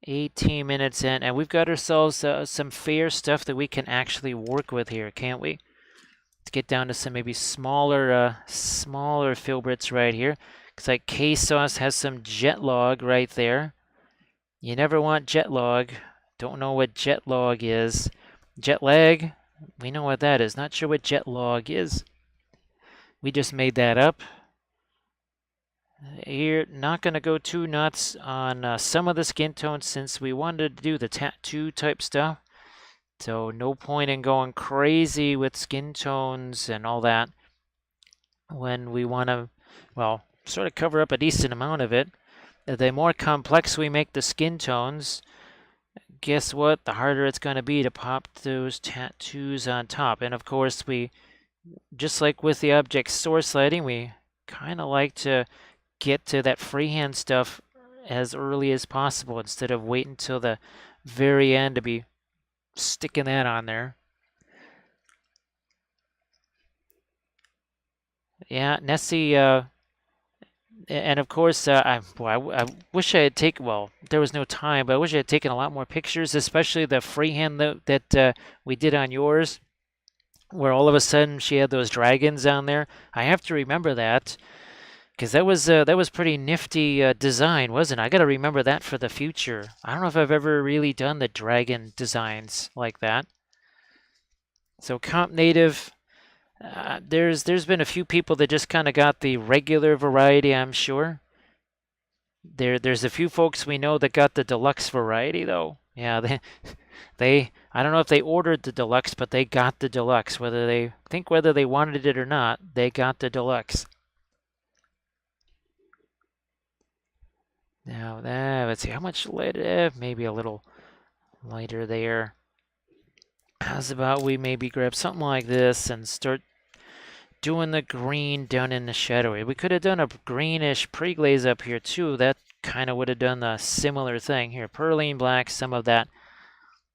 18 minutes in, and we've got ourselves some fair stuff that we can actually work with here, can't we? Let's get down to some maybe smaller filberts right here. Looks like K-Sauce has some jet log right there. You never want jet log. Don't know what jet log is. Jet lag, we know what that is. Not sure what jet log is. We just made that up. Here, not going to go too nuts on some of the skin tones since we wanted to do the tattoo type stuff. So no point in going crazy with skin tones and all that when we want to, well, sort of cover up a decent amount of it. The more complex we make the skin tones, guess what? The harder it's going to be to pop those tattoos on top. And of course, we, just like with the object source lighting, we kind of like to get to that freehand stuff as early as possible instead of waiting until the very end to be sticking that on there. Yeah, Nessie, and of course, I wish I had taken, well, there was no time, but I wish I had taken a lot more pictures, especially the freehand that we did on yours, where all of a sudden she had those dragons on there. I have to remember that, because that was pretty nifty design, wasn't it? I got to remember that for the future. I don't know if I've ever really done the dragon designs like that. So comp native, there's been a few people that just kind of got the regular variety, I'm sure. There's a few folks we know that got the deluxe variety though. Yeah, they I don't know if they ordered the deluxe, but they got the deluxe. Whether they wanted it or not, they got the deluxe. Now let's see how much lighter, maybe a little lighter there. How's about we maybe grab something like this and start doing the green down in the shadowy. We could have done a greenish pre-glaze up here too. That kind of would have done the similar thing here. Perylene black, some of that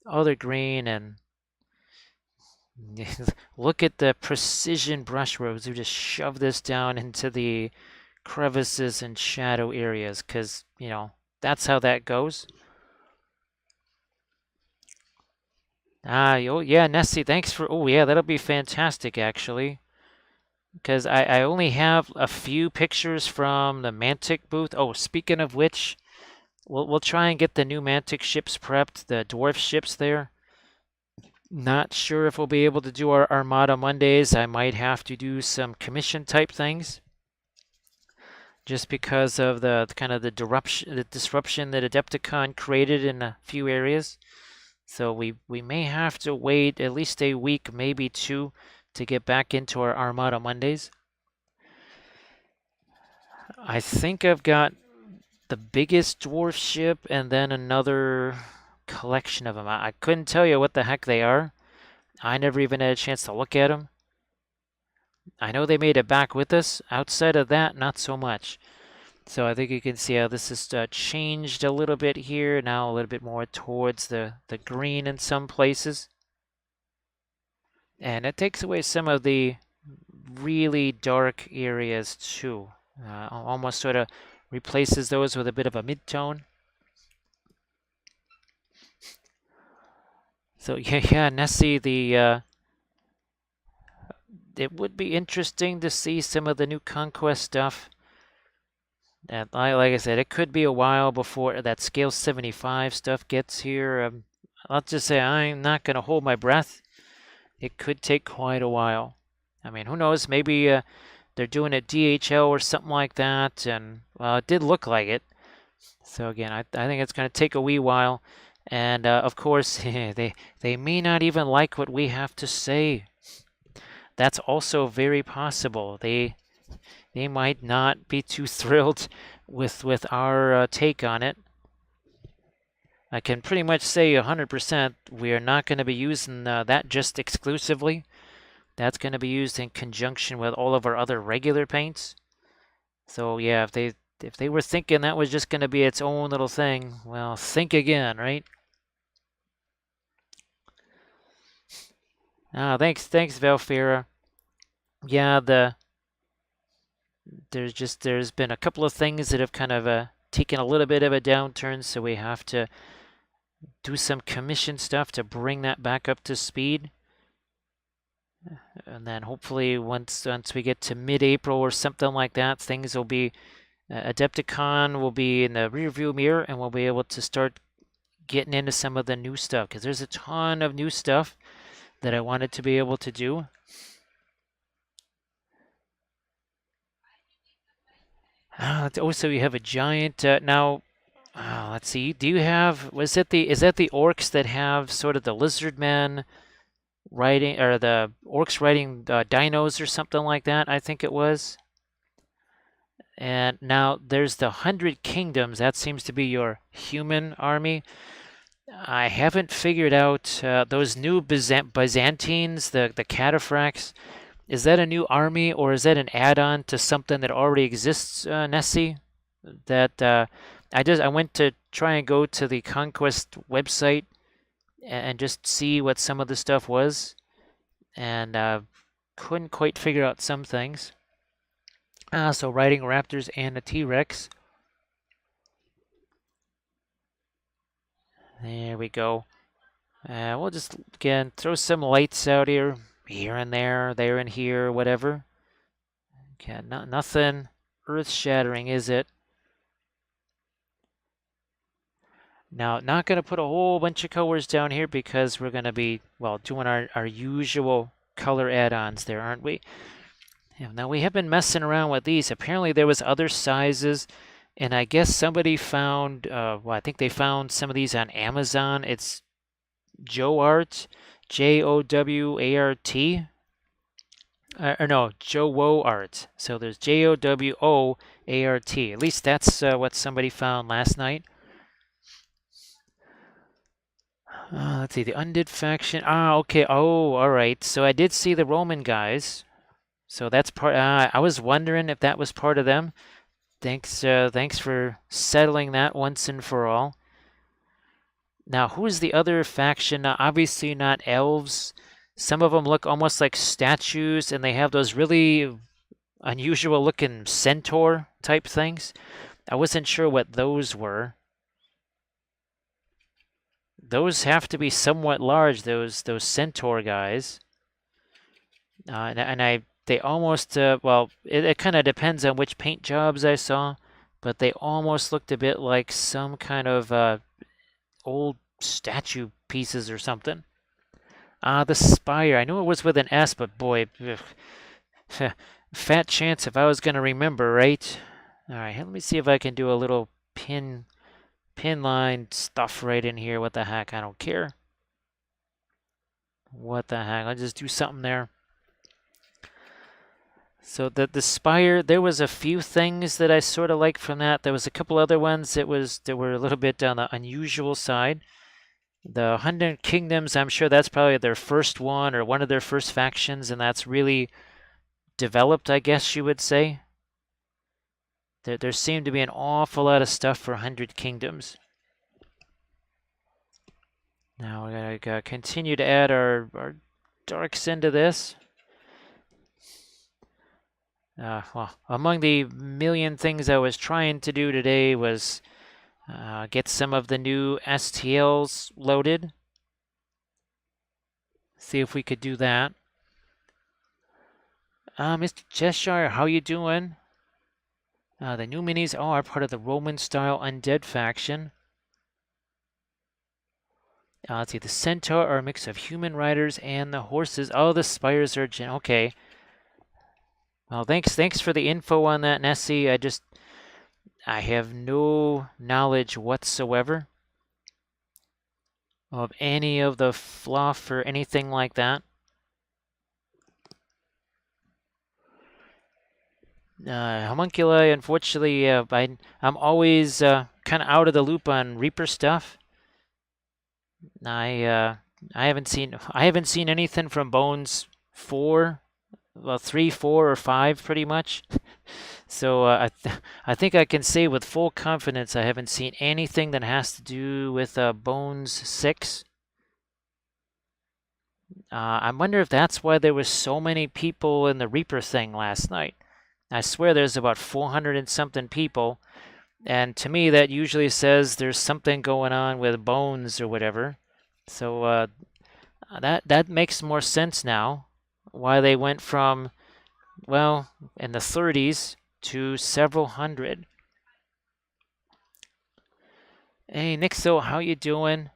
other green, and look at the precision brush strokes. We just shove this down into the crevices and shadow areas because, you know, that's how that goes. Oh yeah, Nessie, thanks for, oh yeah, that'll be fantastic actually. Because I only have a few pictures from the Mantic booth. Oh, speaking of which, we'll try and get the new Mantic ships prepped, the dwarf ships there. Not sure if we'll be able to do our Armada Mondays. I might have to do some commission type things. Just because of the kind of the disruption that Adepticon created in a few areas. So we may have to wait at least a week, maybe two, to get back into our Armada Mondays. I think I've got the biggest dwarf ship and then another collection of them. I couldn't tell you what the heck they are. I never even had a chance to look at them. I know they made it back with us. Outside of that, not so much. So I think you can see how this has changed a little bit here. Now a little bit more towards the green in some places. And it takes away some of the really dark areas too. Almost sort of replaces those with a bit of a mid-tone. So yeah, Nessie, it would be interesting to see some of the new Conquest stuff. And like I said, it could be a while before that Scale 75 stuff gets here. I'll just say I'm not going to hold my breath. It could take quite a while. I mean, who knows? Maybe they're doing a DHL or something like that, and well, it did look like it. So again, I think it's going to take a wee while, and of course, they may not even like what we have to say. That's also very possible. They might not be too thrilled with our take on it. I can pretty much say 100% we are not going to be using that just exclusively. That's going to be used in conjunction with all of our other regular paints. So yeah, if they were thinking that was just going to be its own little thing, well, think again, right? Thanks, Valfira. Yeah, there's been a couple of things that have kind of taken a little bit of a downturn, so we have to do some commission stuff to bring that back up to speed. And then hopefully once we get to mid-April or something like that, things will be, Adepticon will be in the rearview mirror, and we'll be able to start getting into some of the new stuff, because there's a ton of new stuff that I wanted to be able to do. Oh, so you have a giant now. Let's see. Do you have? Is that the orcs that have sort of the lizard men riding, or the orcs riding dinos or something like that? I think it was. And now there's the 100 Kingdoms. That seems to be your human army. I haven't figured out those new Byzantines, the cataphracts. Is that a new army, or is that an add-on to something that already exists, Nessie? That I went to try and go to the Conquest website and just see what some of the stuff was, and couldn't quite figure out some things. So riding raptors and a T-Rex. There we go. We'll just, again, throw some lights out here and there and here, whatever. Okay, nothing earth-shattering, is it? Now, not going to put a whole bunch of colors down here because we're going to be, well, doing our usual color add-ons there, aren't we? Yeah, now, we have been messing around with these. Apparently, there was other sizes, and I guess somebody found, well, I think they found some of these on Amazon. It's JoWart, JoWart. Or no, JoWart. So there's JoWart. At least that's what somebody found last night. Let's see, the Undead faction. Okay. Oh, all right. So I did see the Roman guys. So that's part. I was wondering if that was part of them. Thanks for settling that once and for all. Now, who's the other faction? Now, obviously not elves. Some of them look almost like statues, and they have those really unusual looking centaur type things. I wasn't sure what those were. Those have to be somewhat large, those centaur guys. They almost, well, it kind of depends on which paint jobs I saw, but they almost looked a bit like some kind of old statue pieces or something. The spire. I knew it was with an S, but boy, fat chance if I was going to remember, right? All right, let me see if I can do a little pin line stuff right in here. What the heck? I don't care. What the heck? I'll just do something there. So the spire, there was a few things that I sort of liked from that. There was a couple other ones that were a little bit on the unusual side. The 100 Kingdoms, I'm sure that's probably their first one or one of their first factions, and that's really developed, I guess you would say. There seemed to be an awful lot of stuff for 100 Kingdoms. Now we're going to continue to add our darks into this. Well, among the million things I was trying to do today was get some of the new STLs loaded. See if we could do that. Mr. Cheshire, how you doing? The new minis are part of the Roman-style undead faction. Let's see, the centaur are a mix of human riders and the horses. Oh, the spires are okay. Well, thanks for the info on that, Nessie. I have no knowledge whatsoever of any of the fluff or anything like that. Homunculi, unfortunately, I'm always kind of out of the loop on Reaper stuff. I haven't seen anything from Bones 4, well 3, 4, or 5 pretty much. So I think I can say with full confidence I haven't seen anything that has to do with Bones 6. I wonder if that's why there was so many people in the Reaper thing last night. I swear there's about 400 and something people, And to me, that usually says there's something going on with bones or whatever. So that makes more sense now. Why they went from, well, in the 30s to several hundred. Hey, Nixo, how you doing?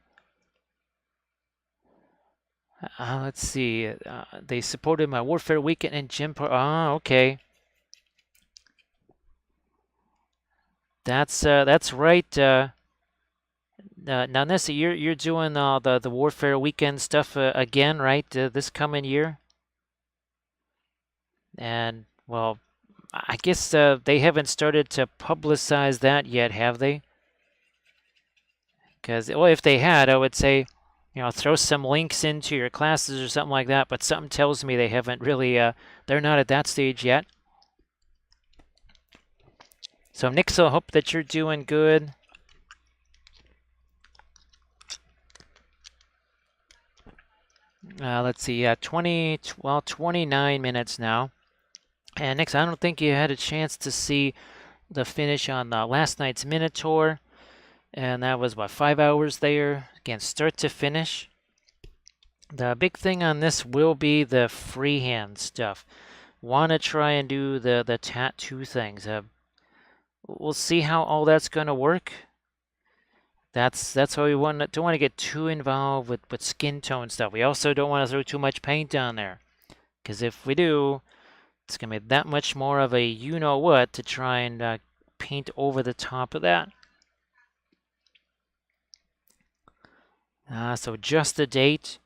Let's see. They supported my Warfare Weekend and Gym. Okay. That's right. Now, Nessa, you're doing the Warfare Weekend stuff again, right? This coming year. And well, I guess they haven't started to publicize that yet, have they? Because, well, if they had, I would say, throw some links into your classes or something like that. But something tells me they haven't really. They're not at that stage yet. So, Nixel, hope that you're doing good. Let's see. 29 minutes now. And Nix, I don't think you had a chance to see the finish on last night's Minotaur. And that was, what, 5 hours there? Again, start to finish. The big thing on this will be the freehand stuff. Want to try and do the tattoo things. We'll see how all that's going to work. That's why we don't want to get too involved with skin tone stuff. We also don't want to throw too much paint on there. Because if we do, it's going to be that much more of a you-know-what to try and paint over the top of that. So just the date.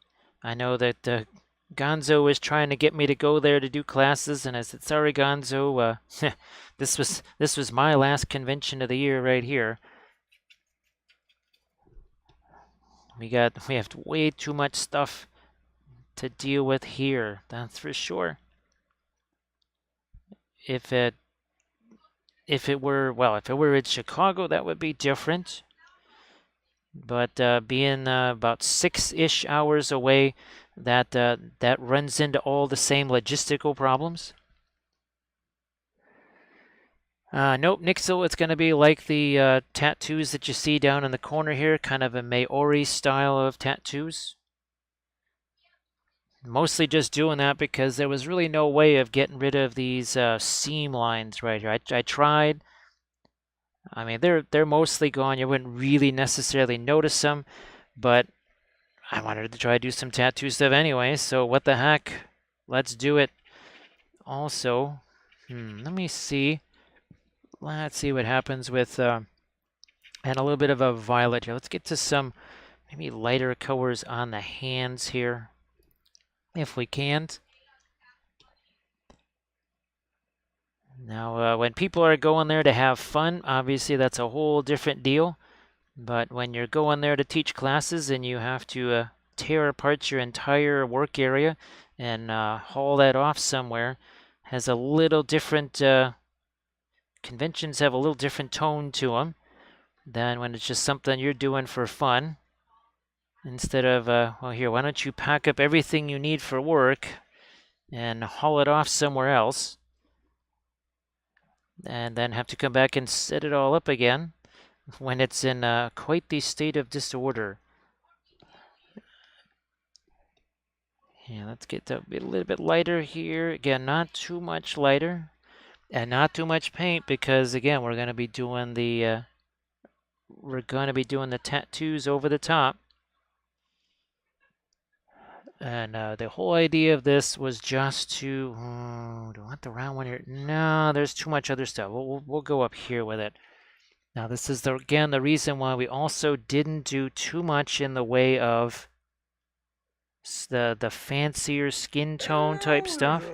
I know that Gonzo is trying to get me to go there to do classes, and I said, sorry, Gonzo, this was my last convention of the year right here. We have way too much stuff to deal with here, that's for sure. If it were in Chicago, that would be different. But being about 6-ish hours away, that runs into all the same logistical problems. Nope, Nixel, it's going to be like the tattoos that you see down in the corner here, kind of a Maori style of tattoos. Mostly just doing that because there was really no way of getting rid of these seam lines right here. I tried. I mean, they're mostly gone. You wouldn't really necessarily notice them, but I wanted to try to do some tattoo stuff anyway, so what the heck? Let's do it. Also, let me see. Let's see what happens with, and a little bit of a violet here. Let's get to some maybe lighter colors on the hands here, if we can. Now, when people are going there to have fun, obviously that's a whole different deal. But when you're going there to teach classes and you have to tear apart your entire work area and haul that off somewhere, has a little different, conventions have a little different tone to them than when it's just something you're doing for fun. Instead of, well, here, why don't you pack up everything you need for work and haul it off somewhere else, and then have to come back and set it all up again when it's in quite the state of disorder. Yeah, let's get a little bit lighter here. Again, not too much lighter, and not too much paint because again, we're going to be doing the tattoos over the top. And the whole idea of this was just to, do I want the round one here? No, there's too much other stuff. We'll go up here with it. Now this is again the reason why we also didn't do too much in the way of the fancier skin tone type stuff.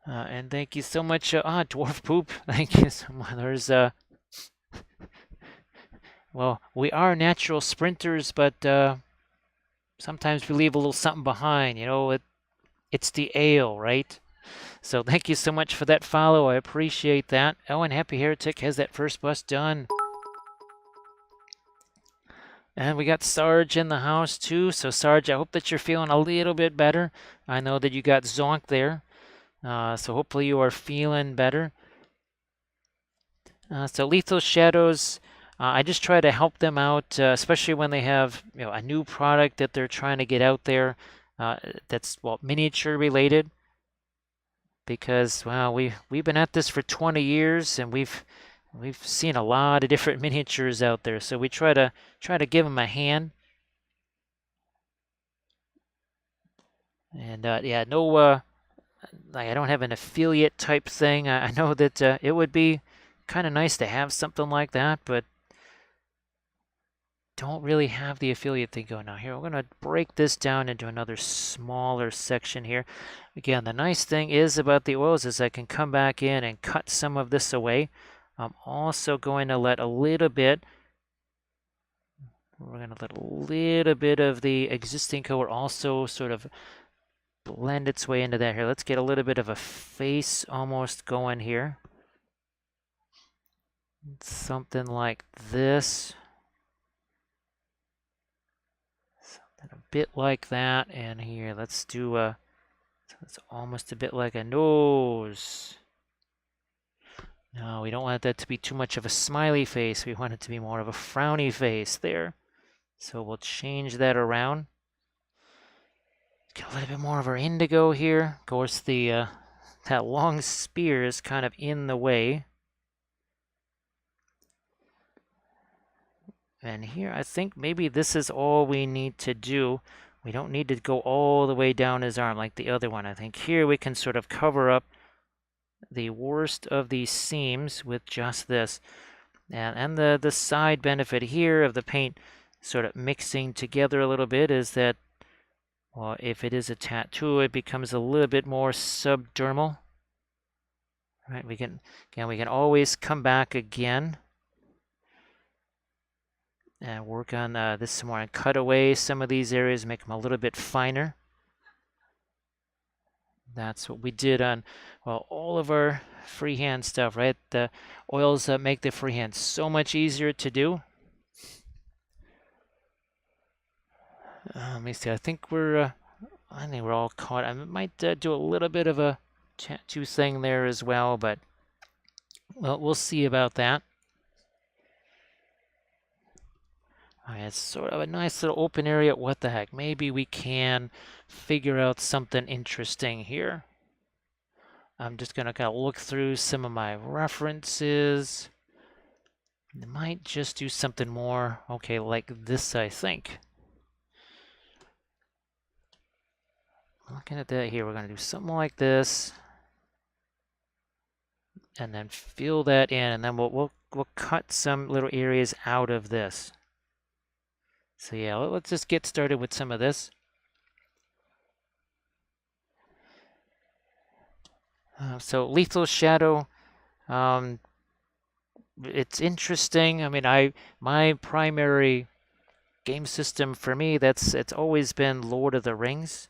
And thank you so much, Dwarf Poop. Thank you so much. There's well, we are natural sprinters, but sometimes we leave a little something behind. It's the ale, right? So thank you so much for that follow. I appreciate that. Oh, and Happy Heretic has that first bus done. And we got Sarge in the house too. So Sarge, I hope that you're feeling a little bit better. I know that you got zonked there. So hopefully you are feeling better. So Lethal Shadows, I just try to help them out, especially when they have a new product that they're trying to get out there that's miniature related. Because wow, we've been at this for 20 years and we've seen a lot of different miniatures out there. So we try to give them a hand. And yeah, no, like I don't have an affiliate type thing. I know that it would be kind of nice to have something like that, but don't really have the affiliate thing going on here. We're going to break this down into another smaller section here. Again, the nice thing is about the oils is I can come back in and cut some of this away. I'm also going to let a little bit, we're going to let a little bit of the existing color also sort of blend its way into that here. Let's get a little bit of a face almost going here. Something like this. Something a bit like that. And here, let's do it's almost a bit like a nose. No, we don't want that to be too much of a smiley face. We want it to be more of a frowny face there. So we'll change that around. Get a little bit more of our indigo here. Of course, the that long spear is kind of in the way. And here, I think maybe this is all we need to do. We don't need to go all the way down his arm like the other one. I think here we can sort of cover up the worst of these seams with just this. And the side benefit here of the paint sort of mixing together a little bit is that, well, if it is a tattoo, it becomes a little bit more subdermal. Right? We can always come back again and work on this some more and cut away some of these areas, make them a little bit finer. That's what we did on, well, all of our freehand stuff, right? The oils make the freehand so much easier to do. Let me see. I think we're all caught. I might do a little bit of a tattoo thing there as well, but well, we'll see about that. It's sort of a nice little open area. What the heck? Maybe we can figure out something interesting here. I'm just going to kind of look through some of my references. I might just do something more, okay, like this, I think. Looking at that here, we're going to do something like this. And then fill that in, and then we'll cut some little areas out of this. So yeah, let's just get started with some of this. So Lethal Shadow, it's interesting. I mean, my primary game system for me, it's always been Lord of the Rings.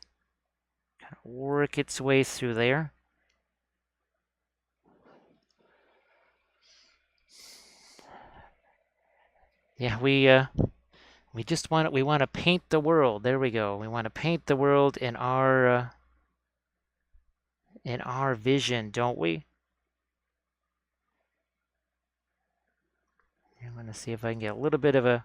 Kind of work its way through there. Yeah, we just want to paint the world. There we go. We want to paint the world in our vision, don't we? I'm going to see if I can get a little bit of a,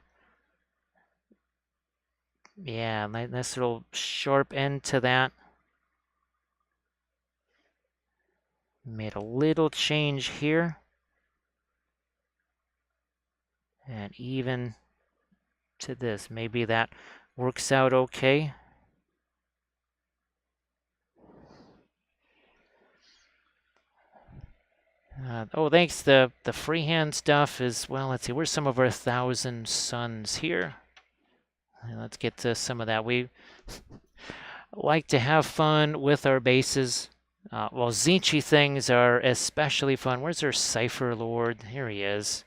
yeah, nice little sharp end to that. Made a little change here. And even to this, maybe that works out okay. Oh, thanks. The freehand stuff is, well, let's see, where's some of our 1,000 suns here? Let's get to some of that. We like to have fun with our bases. Well, Zinchi things are especially fun. Where's our Cypher Lord? Here he is.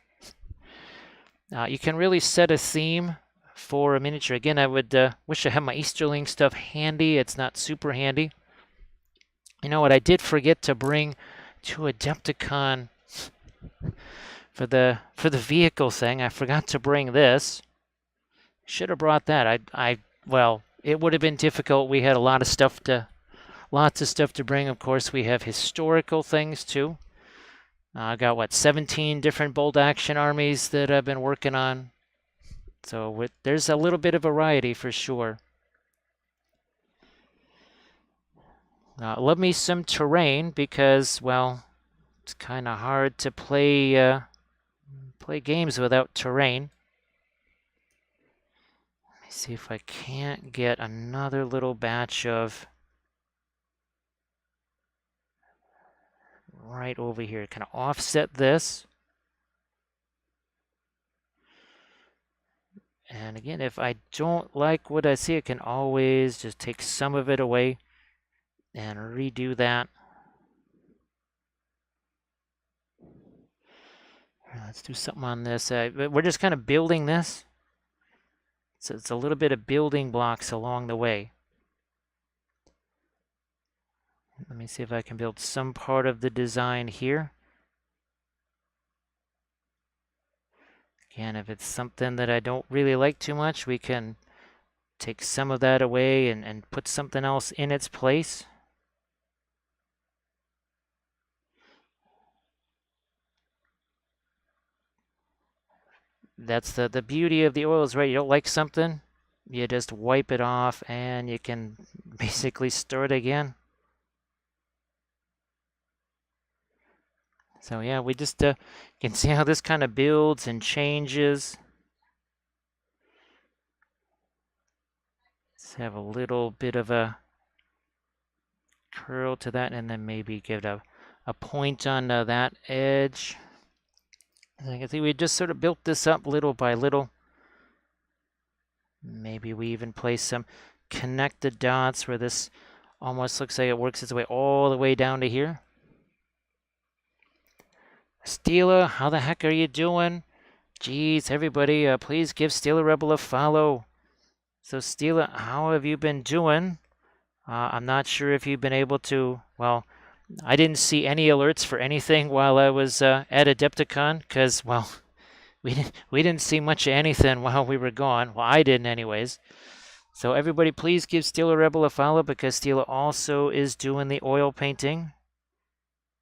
You can really set a theme for a miniature. Again, I would wish I had my Easterling stuff handy. It's not super handy. You know what? I did forget to bring to Adepticon for the vehicle thing. I forgot to bring this. Should have brought that. Well, it would have been difficult. We had lots of stuff to bring. Of course, we have historical things too. I got what, 17 different bolt action armies that I've been working on. So there's a little bit of variety for sure. Love me some terrain because, well, it's kind of hard to play games without terrain. Let me see if I can't get another little batch of right over here. Kind of offset this. And again, if I don't like what I see, I can always just take some of it away and redo that. Let's do something on this. We're just kind of building this. So it's a little bit of building blocks along the way. Let me see if I can build some part of the design here. Again, if it's something that I don't really like too much, we can take some of that away and put something else in its place. That's the beauty of the oils, right? You don't like something, you just wipe it off and you can basically start again. So yeah, we just can see how this kind of builds and changes. Let's have a little bit of a curl to that and then maybe give it a point on that edge. I can see we just sort of built this up little by little. Maybe we even place some connected dots where this almost looks like it works its way all the way down to here. Steela, how the heck are you doing? Jeez, everybody, please give Steela Rebel a follow. So Steela, how have you been doing? I'm not sure if you've been able to, well, I didn't see any alerts for anything while I was at Adepticon, because, well, we didn't see much of anything while we were gone. Well, I didn't anyways. So everybody please give Steela Rebel a follow because Steela also is doing the oil painting.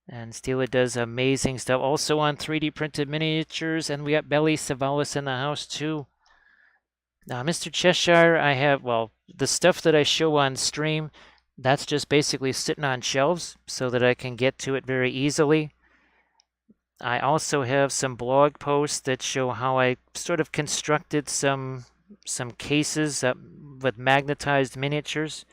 And Steela does amazing stuff. Also on 3D printed miniatures. And we got Belly Savalis in the house too. Now, Mr. Cheshire, I have, well, the stuff that I show on stream, that's just basically sitting on shelves so that I can get to it very easily. I also have some blog posts that show how I sort of constructed some cases with magnetized miniatures.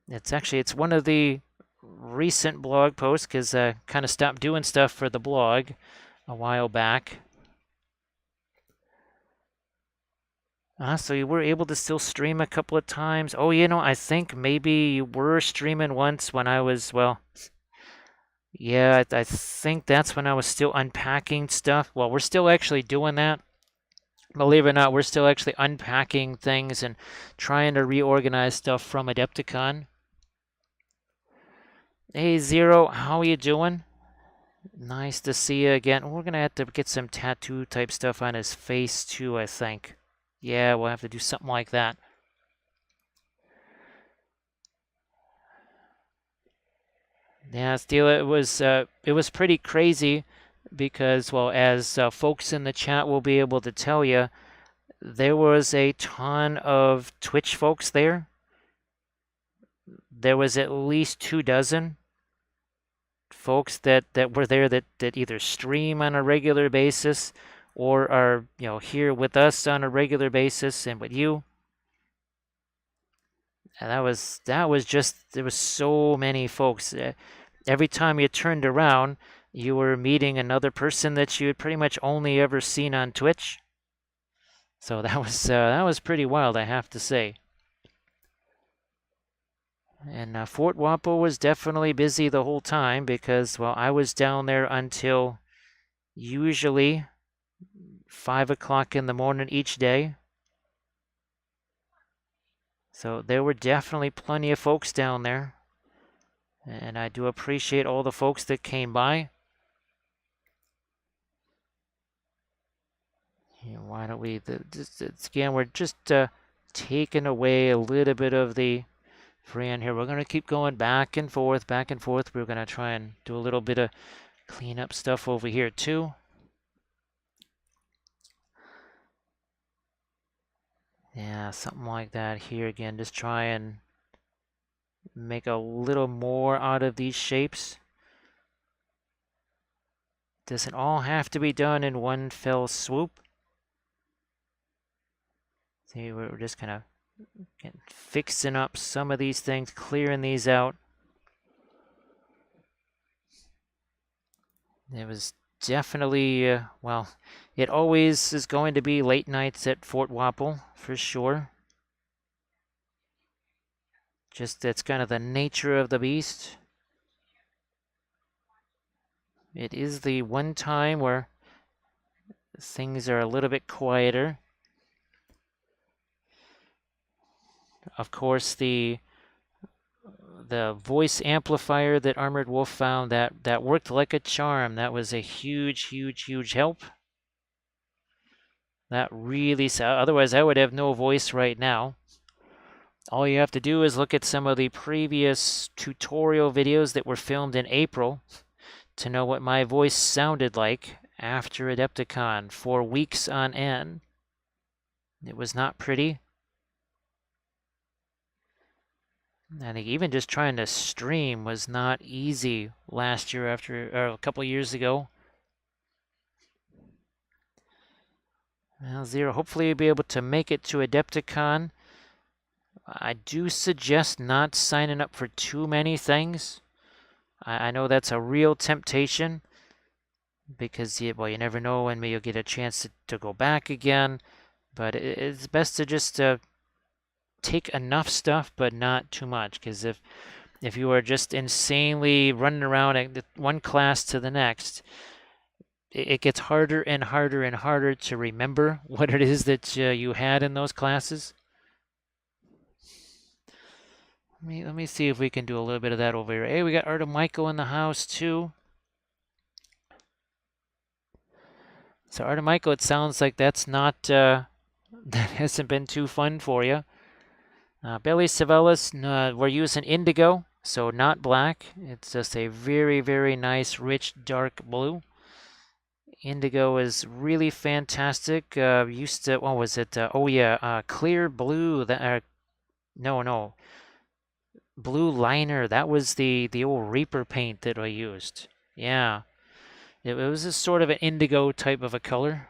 It's one of the recent blog posts because I kind of stopped doing stuff for the blog a while back. So you were able to still stream a couple of times. Oh, I think maybe you were streaming once when I was, well, yeah, I think that's when I was still unpacking stuff. Well, we're still actually doing that. Believe it or not, we're still actually unpacking things and trying to reorganize stuff from Adepticon. Hey, Zero, how are you doing? Nice to see you again. We're going to have to get some tattoo type stuff on his face too, I think. Yeah, we'll have to do something like that. Yeah, Steel, it was pretty crazy because, well, as folks in the chat will be able to tell you, there was a ton of Twitch folks there. There was at least 24 folks that were there that either stream on a regular basis or are here with us on a regular basis and with you. And that was just, there was so many folks. Every time you turned around, you were meeting another person that you had pretty much only ever seen on Twitch. So that was pretty wild, I have to say. And Fort Wampo was definitely busy the whole time because, well, I was down there until usually 5 o'clock in the morning each day. So there were definitely plenty of folks down there. And I do appreciate all the folks that came by. Why don't we, again, we're just taking away a little bit of the freehand here. We're going to keep going back and forth, back and forth. We're going to try and do a little bit of Clean up stuff over here too. Yeah, something like that here again. Just try and make a little more out of these shapes. Doesn't all have to be done in one fell swoop. See, we're just kind of fixing up some of these things, clearing these out. It was definitely, well, it always is going to be late nights at Fort Wapple, for sure. Just that's kind of the nature of the beast. It is the one time where things are a little bit quieter. Of course, the voice amplifier that Armored Wolf found, that worked like a charm. That was a huge help. That really, otherwise I would have no voice right now. All you have to do is look at some of the previous tutorial videos that were filmed in April to know what my voice sounded like after Adepticon for weeks on end. It was not pretty. I think even just trying to stream was not easy last year or a couple years ago. Well, Zero, hopefully you'll be able to make it to Adepticon. I do suggest not signing up for too many things. I know that's a real temptation because, well, you never know when you'll get a chance to go back again. But it's best to just take enough stuff, but not too much. Because if you are just insanely running around one class to the next, it gets harder and harder to remember what it is that you had in those classes. Let me see if we can do a little bit of that over here. Hey, we got Art of Michael in the house too. So Art of Michael, it sounds like that's not that hasn't been too fun for you. Billy Savellis, we're using indigo, so not black. It's just a very nice, rich, dark blue. Indigo is really fantastic. Used to, what was it? Oh yeah, clear blue. No. Blue liner, that was the old Reaper paint that I used. Yeah, it was a sort of an indigo type of a color.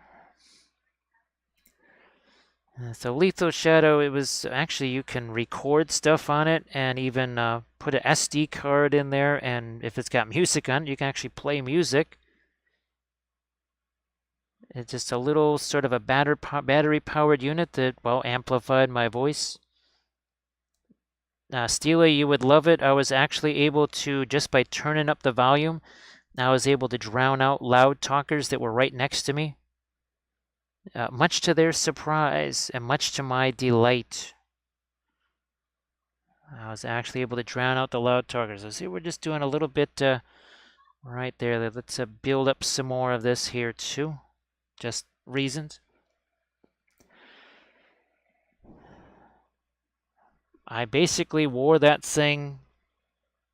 So Lethal Shadow, it was actually, you can record stuff on it and even put an SD card in there, and if it's got music on it, you can actually play music. It's just a little sort of a battery-powered unit that, well, amplified my voice. Steely, you would love it. I was actually able to, just by turning up the volume, I was able to drown out loud talkers that were right next to me. Much to their surprise and much to my delight. I was actually able to drown out the loud talkers. So see, we're just doing a little bit right there. Let's build up some more of this here too. Just reasons. I basically wore that thing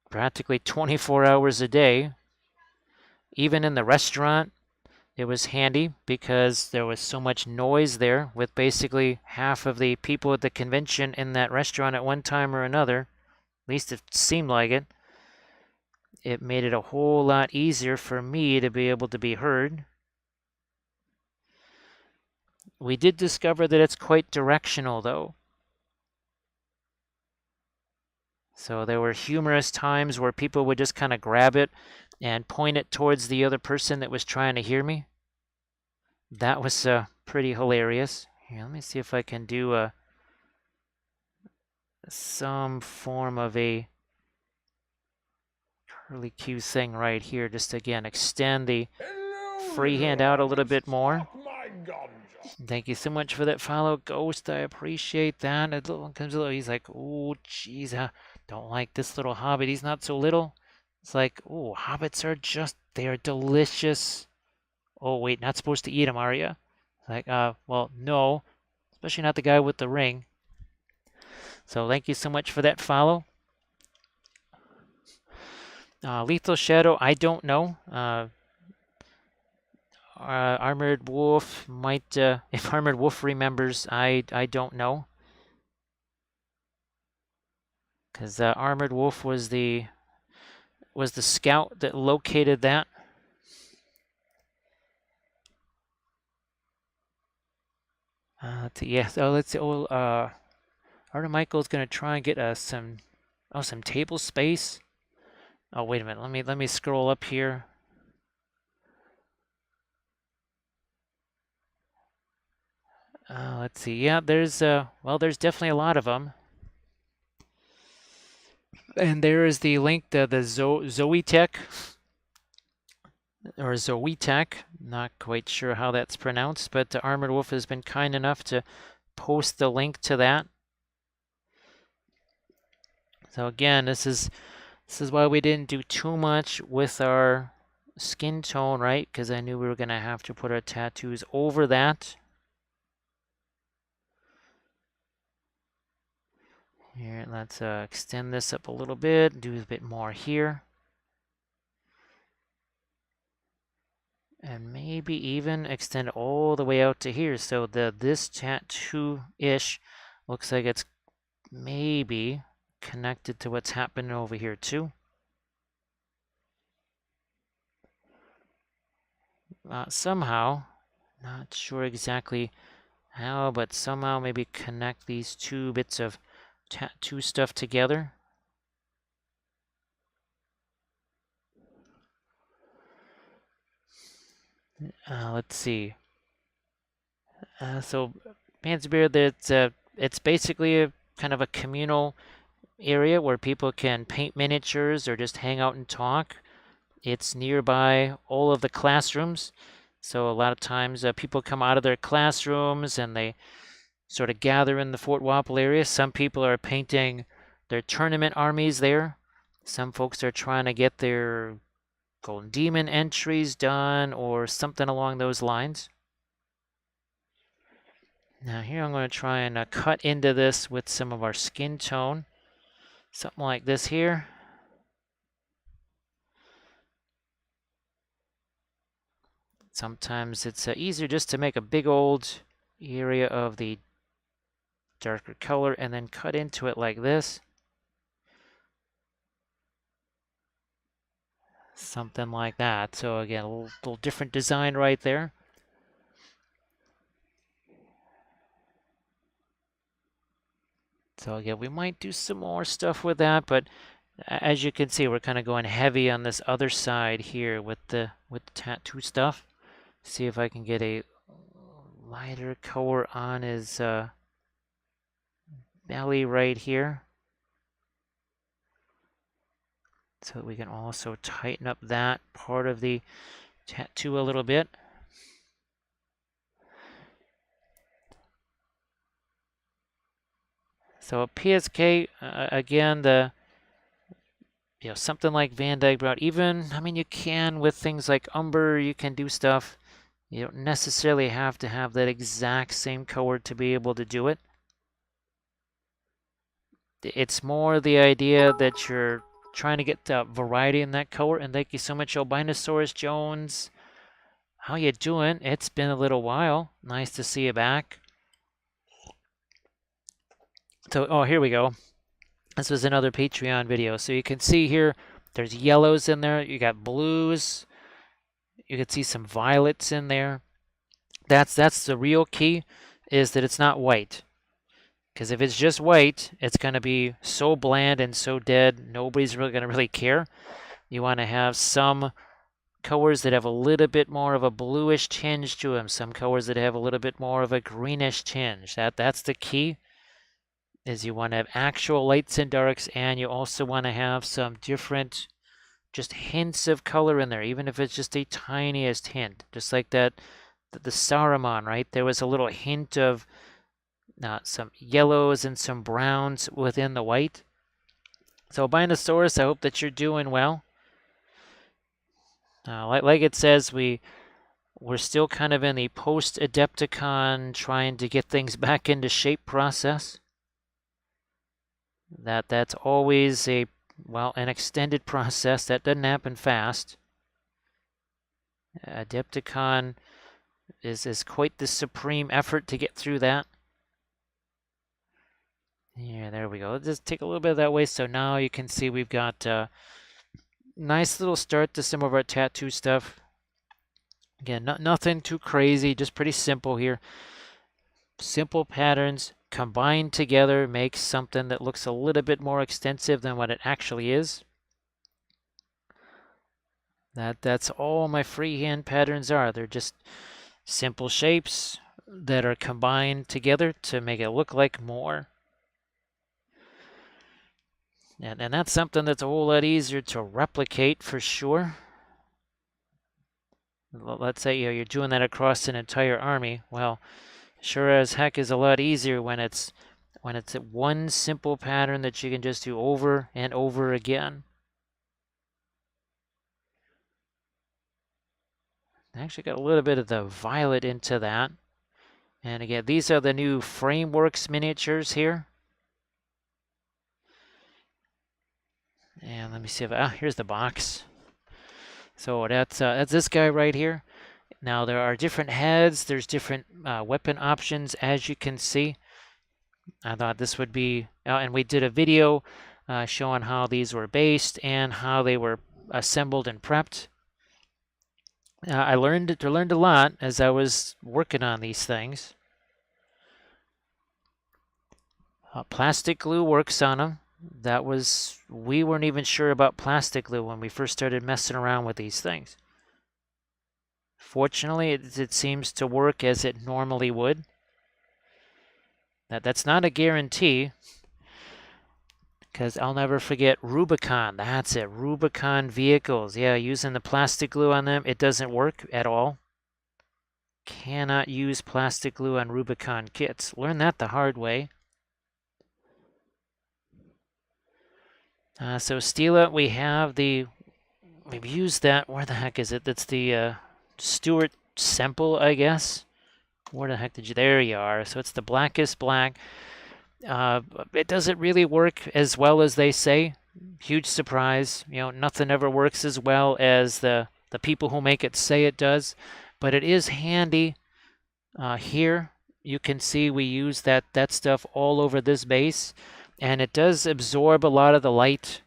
practically 24 hours a day. Even in the restaurant, it was handy because there was so much noise there with basically half of the people at the convention in that restaurant at one time or another. At least it seemed like it. It made it a whole lot easier for me to be able to be heard. We did discover that it's quite directional, though. So there were humorous times where people would just kind of grab it and point it towards the other person that was trying to hear me. That was pretty hilarious. Here, let me see if I can do some form of a curly Q thing right here. Just again, extend the freehand out a little bit more. Thank you so much for that follow, Ghost. I appreciate that. He's like, oh, jeez, don't like this little hobbit. He's not so little. It's like, oh, hobbits are they are delicious. Oh, wait, not supposed to eat them, are you? Like, well, no, especially not the guy with the ring. So thank you so much for that follow. Lethal Shadow, I don't know. Armored Wolf might, if Armored Wolf remembers, I don't know. Because Armored Wolf was the scout that located that. Yeah, so let's see. Arthur Michael's gonna try and get some table space. Oh, wait a minute. Let me scroll up here. Let's see. Yeah, there's definitely a lot of them. And there is the link to the Zoetech or Zoetech. Not quite sure how that's pronounced, but Armored Wolf has been kind enough to post the link to that. So again, this is why we didn't do too much with our skin tone, right? Because I knew we were gonna have to put our tattoos over that. Here, let's extend this up a little bit, do a bit more here. And maybe even extend all the way out to here. So this tattoo-ish looks like it's maybe connected to what's happening over here too. Somehow, not sure exactly how, but somehow maybe connect these two bits of tattoo stuff together. Let's see. So Panzerbeer, it's basically a kind of a communal area where people can paint miniatures or just hang out and talk. It's nearby all of the classrooms. So a lot of times people come out of their classrooms and they sort of gather in the Fort Wapple area. Some people are painting their tournament armies there. Some folks are trying to get their Golden Demon entries done or something along those lines. Now here I'm going to try and cut into this with some of our skin tone. Something like this here. Sometimes it's easier just to make a big old area of the darker color and then cut into it like this. Something like that. So again, a little different design right there. So again, we might do some more stuff with that, but as you can see, we're kind of going heavy on this other side here with the tattoo stuff. See if I can get a lighter color on his belly right here. So that we can also tighten up that part of the tattoo a little bit. So a PSK, again, something like Van Dyke Brown, even, I mean, you can with things like Umber, you can do stuff. You don't necessarily have to have that exact same color to be able to do it. It's more the idea that you're trying to get variety in that color. And thank you so much, Albinosaurus Jones. How you doing? It's been a little while. Nice to see you back. So, oh, here we go. This was another Patreon video. So you can see here, there's yellows in there. You got blues. You can see some violets in there. That's the real key, is that it's not white. Because if it's just white, it's going to be so bland and so dead, nobody's really going to really care. You want to have some colors that have a little bit more of a bluish tinge to them, some colors that have a little bit more of a greenish tinge. That's the key, is you want to have actual lights and darks, and you also want to have some different just hints of color in there, even if it's just a tiniest hint. Just like that, the Saruman, right? There was a little hint of some yellows and some browns within the white. So Albinosaurus, I hope that you're doing well. Like it says, we're still kind of in the post-Adepticon trying to get things back into shape process. That's always an extended process. That doesn't happen fast. Adepticon is quite the supreme effort to get through that. Yeah, there we go. Let's just take a little bit of that away. So now you can see we've got a nice little start to some of our tattoo stuff. Again, nothing too crazy, just pretty simple here. Simple patterns combined together makes something that looks a little bit more extensive than what it actually is. That's all my freehand patterns are. They're just simple shapes that are combined together to make it look like more. And that's something that's a whole lot easier to replicate for sure. Let's say you're doing that across an entire army. Well, sure as heck is a lot easier when it's one simple pattern that you can just do over and over again. I actually got a little bit of the violet into that. And again, these are the new Frameworks miniatures here. And let me see if here's the box. So that's this guy right here. Now there are different heads. There's different weapon options, as you can see. I thought this would be, and we did a video showing how these were based and how they were assembled and prepped. I learned a lot as I was working on these things. Plastic glue works on them. We weren't even sure about plastic glue when we first started messing around with these things. Fortunately, it seems to work as it normally would. That's not a guarantee, because I'll never forget Rubicon. That's it, Rubicon vehicles. Yeah, using the plastic glue on them, it doesn't work at all. Cannot use plastic glue on Rubicon kits. Learned that the hard way. So Stila, we've used that. Where the heck is it? That's the Stuart Semple, I guess. Where the heck did you? There you are. So it's the blackest black. It doesn't really work as well as they say. Huge surprise. You know, nothing ever works as well as the people who make it say it does. But it is handy. Here you can see we use that stuff all over this base. And it does absorb a lot of the light.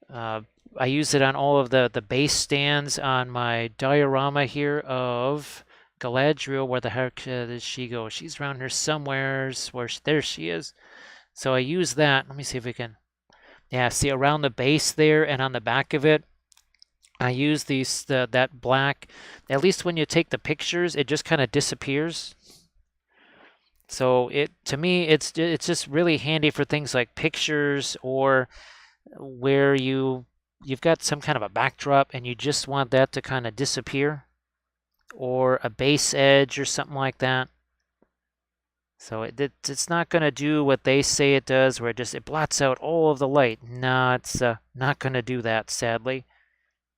I use it on all of the base stands on my diorama here of Galadriel. Where the heck does she go? She's around here somewhere. There she is. So I use that. Let me see if we can. Yeah, see around the base there and on the back of it. I use that black. At least when you take the pictures, it just kind of disappears. So to me, it's just really handy for things like pictures or where you've got some kind of a backdrop and you just want that to kind of disappear, or a base edge or something like that. So it's not going to do what they say it does, where it blots out all of the light. No, it's not going to do that, sadly.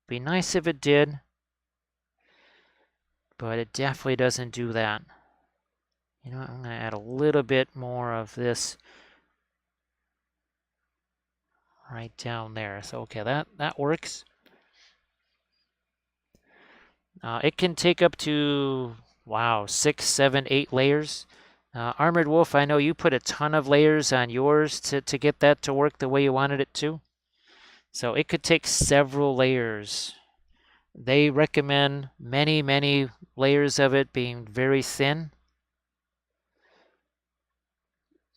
Be nice if it did, but it definitely doesn't do that. You know what, I'm going to add a little bit more of this right down there. So okay, that works. It can take up to, wow, 6, 7, 8 layers. Armored Wolf, I know you put a ton of layers on yours to get that to work the way you wanted it to. So it could take several layers. They recommend many, many layers of it being very thin.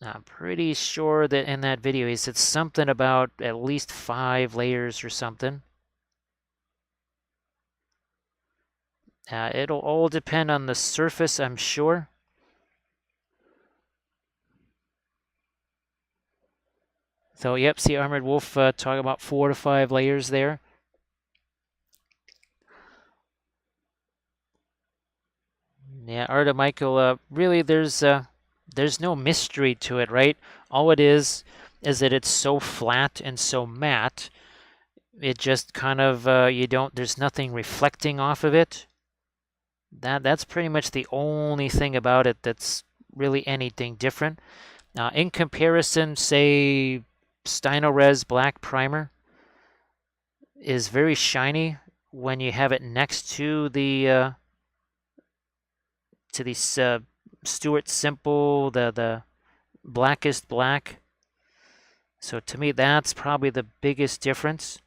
I'm pretty sure that in that video he said something about at least 5 layers or something. It'll all depend on the surface, I'm sure. So, yep, see Armored Wolf talk about 4 to 5 layers there. Yeah, Art of Michael, really there's no mystery to it, right? All it is that it's so flat and so matte. It just kind of, there's nothing reflecting off of it. That's pretty much the only thing about it that's really anything different. In comparison, say, Stynylrez Black Primer is very shiny when you have it next to the to the Stuart Simple, the blackest black. So to me, that's probably the biggest difference.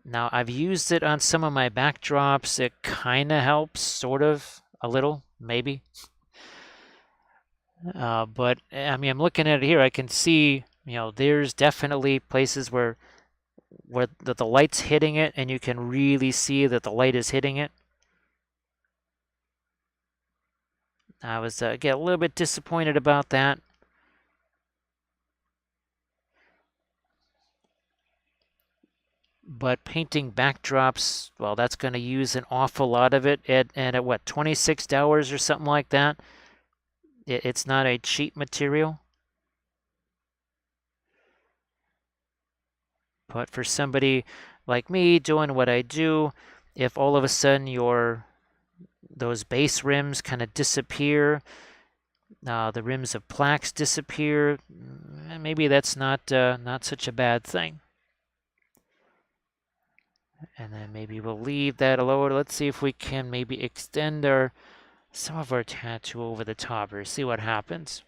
Now, I've used it on some of my backdrops. It kind of helps, sort of, a little, maybe. But I mean, I'm looking at it here. I can see, there's definitely places where the light's hitting it, and you can really see that the light is hitting it. I was get a little bit disappointed about that. But painting backdrops, well, that's going to use an awful lot of it. And at what, $26 or something like that? It's not a cheap material. But for somebody like me doing what I do, if all of a sudden those base rims kind of disappear, the rims of plaques disappear, maybe that's not such a bad thing. And then maybe we'll leave that alone. Let's see if we can maybe extend some of our tattoo over the top or see what happens.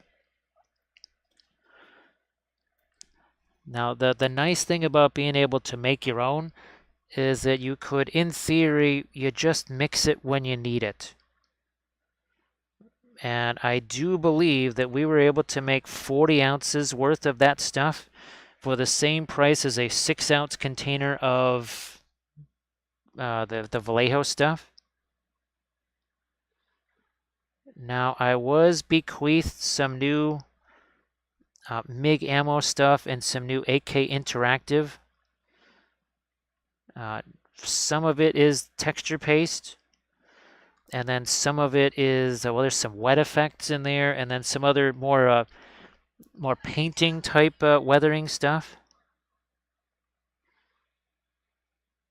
Now, the nice thing about being able to make your own is that you could, in theory, you just mix it when you need it. And I do believe that we were able to make 40 ounces worth of that stuff for the same price as a 6-ounce container of the Vallejo stuff. Now, I was bequeathed some new MIG ammo stuff and some new AK Interactive. Some of it is texture paste, and then some of it is, well, there's some wet effects in there, and then some other more painting type weathering stuff.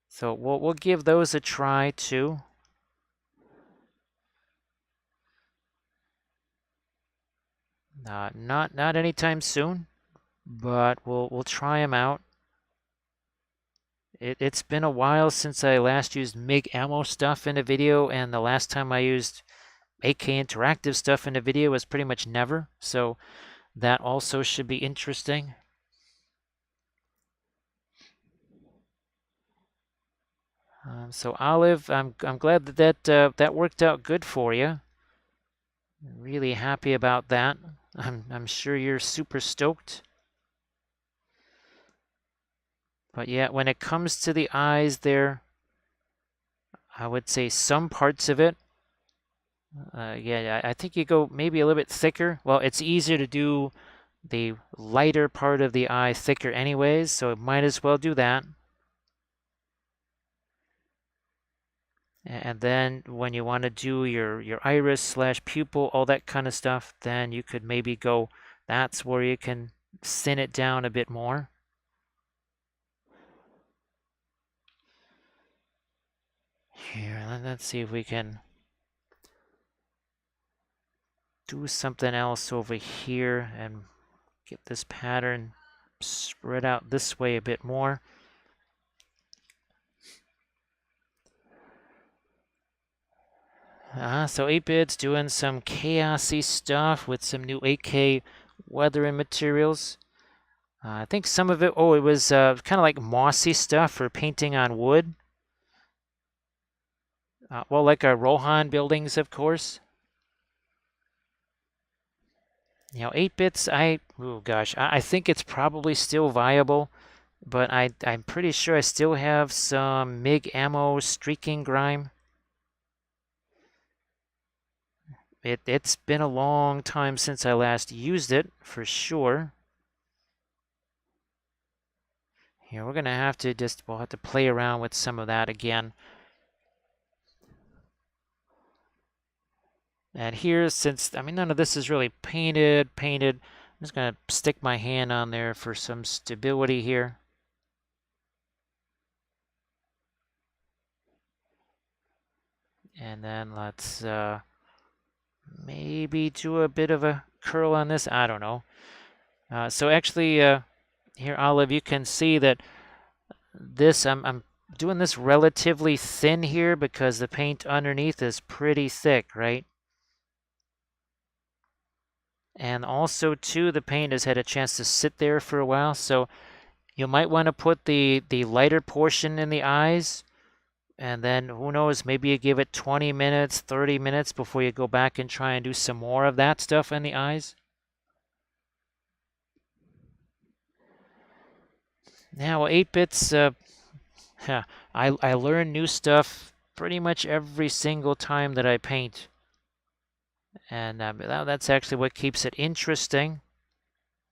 So we'll give those a try too. Not anytime soon, but we'll try them out. It's been a while since I last used MIG ammo stuff in a video, and the last time I used AK Interactive stuff in a video was pretty much never. So that also should be interesting. So Olive, I'm glad that worked out good for you. Really happy about that. I'm sure you're super stoked. But yeah, when it comes to the eyes there, I would say some parts of it. Yeah, I think you go maybe a little bit thicker. Well, it's easier to do the lighter part of the eye thicker anyways, so might as well do that. And then when you want to do your iris / pupil, all that kind of stuff, then you could maybe go, that's where you can thin it down a bit more. Here, let's see if we can do something else over here and get this pattern spread out this way a bit more. So 8-Bit's doing some chaosy stuff with some new 8K weathering materials. I think some of it, it was kind of like mossy stuff for painting on wood. Well, like our Rohan buildings, of course. 8-Bit's, oh gosh, I think it's probably still viable, but I'm pretty sure I still have some MIG ammo streaking grime. It's been a long time since I last used it, for sure. Here, we're gonna have to we'll have to play around with some of that again. And here, since, none of this is really painted, I'm just gonna stick my hand on there for some stability here. And then let's maybe do a bit of a curl on this, I don't know. So actually, here, Olive, you can see that this, I'm doing this relatively thin here because the paint underneath is pretty thick, right? And also, too, the paint has had a chance to sit there for a while, so you might want to put the lighter portion in the eyes, and then who knows, maybe you give it 20 minutes, 30 minutes before you go back and try and do some more of that stuff in the eyes. Now, 8-bits, I learn new stuff pretty much every single time that I paint. And that's actually what keeps it interesting.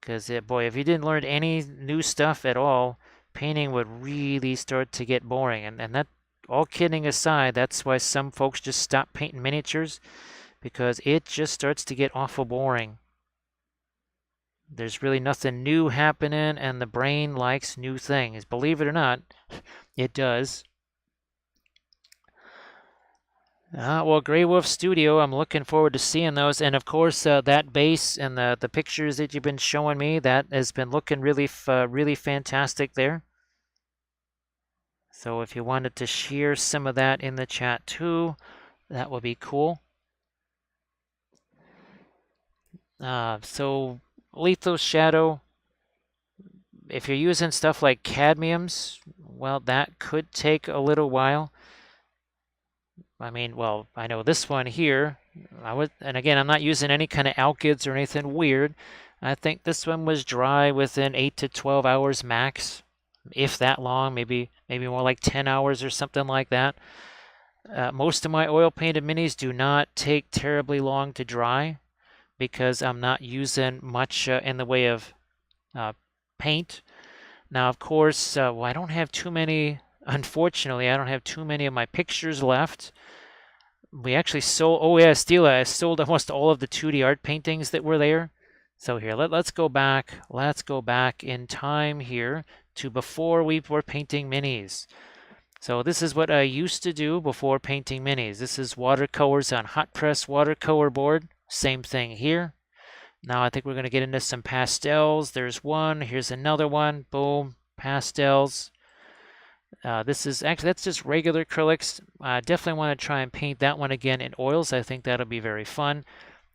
Because, boy, if you didn't learn any new stuff at all, painting would really start to get boring. And that, all kidding aside, that's why some folks just stop painting miniatures, because it just starts to get awful boring. There's really nothing new happening, and the brain likes new things. Believe it or not, it does. Well, Grey Wolf Studio, I'm looking forward to seeing those. And of course, that base and the pictures that you've been showing me, that has been looking really, really fantastic there. So if you wanted to share some of that in the chat too, that would be cool. So Lethal Shadow, if you're using stuff like cadmiums, well, that could take a little while. I mean, well, I know this one here, and again, I'm not using any kind of alkyds or anything weird. I think this one was dry within 8 to 12 hours max, if that long, maybe more like 10 hours or something like that. Most of my oil painted minis do not take terribly long to dry because I'm not using much in the way of paint. Now, of course, well, I don't have too many, unfortunately, I don't have too many of my pictures left. We actually sold, oh yeah, Stila, I sold almost all of the 2D art paintings that were there. So here, let's go back in time here to before we were painting minis. So this is what I used to do before painting minis. This is watercolors on hot press watercolor board. Same thing here. Now I think we're going to get into some pastels. There's one, here's another one, boom, pastels. This is actually, that's just regular acrylics. I definitely want to try and paint that one again in oils. I think that'll be very fun.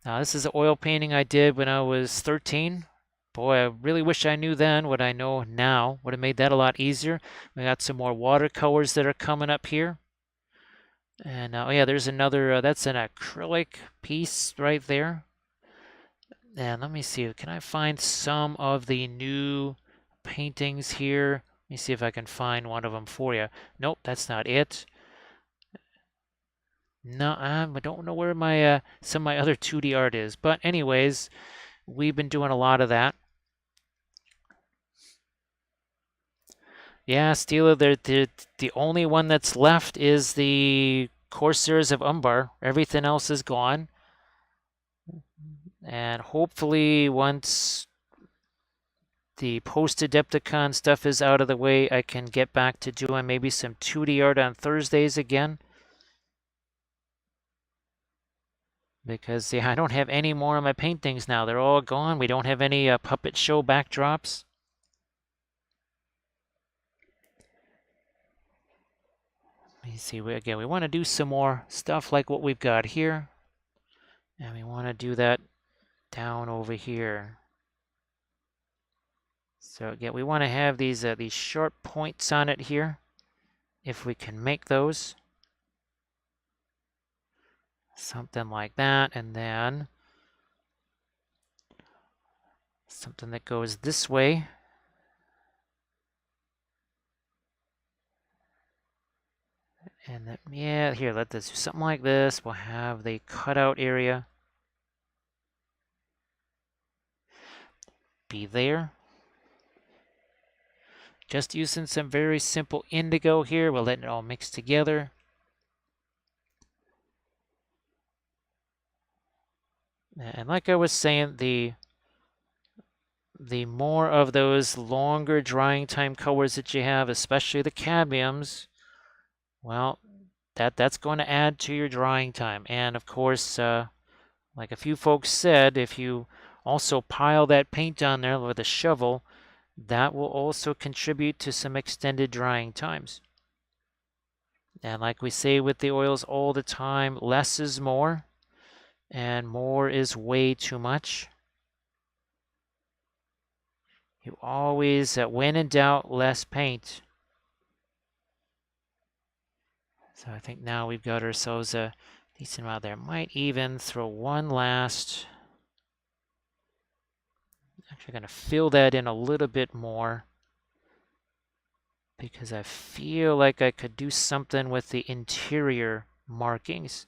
This is an oil painting I did when I was 13. Boy, I really wish I knew then what I know now. Would have made that a lot easier. We got some more watercolors that are coming up here. And oh yeah, there's another, that's an acrylic piece right there. And let me see, can I find some of the new paintings here? Let me see if I can find one of them for you. Nope, that's not it. No, I don't know where my some of my other 2D art is. But anyways, we've been doing a lot of that. Yeah, Stila, the only one that's left is the Corsairs of Umbar. Everything else is gone. And hopefully once the post-Adepticon stuff is out of the way, I can get back to doing maybe some 2D art on Thursdays again. Because, yeah, I don't have any more of my paintings now. They're all gone. We don't have any puppet show backdrops. Let me see. Again, we want to do some more stuff like what we've got here. And we want to do that down over here. So again, we want to have these sharp points on it here, if we can make those. Something like that, and then something that goes this way. And then, yeah, here, let this do something like this. We'll have the cutout area be there. Just using some very simple indigo here. We're letting it all mix together. And like I was saying, the more of those longer drying time colors that you have, especially the cadmiums, well, that's going to add to your drying time. And of course, like a few folks said, if you also pile that paint on there with a shovel, that will also contribute to some extended drying times. And like we say with the oils all the time, less is more, and more is way too much. You always, when in doubt, less paint. So I think now we've got ourselves a decent amount there. Might even throw one last. Actually going to fill that in a little bit more, because I feel like I could do something with the interior markings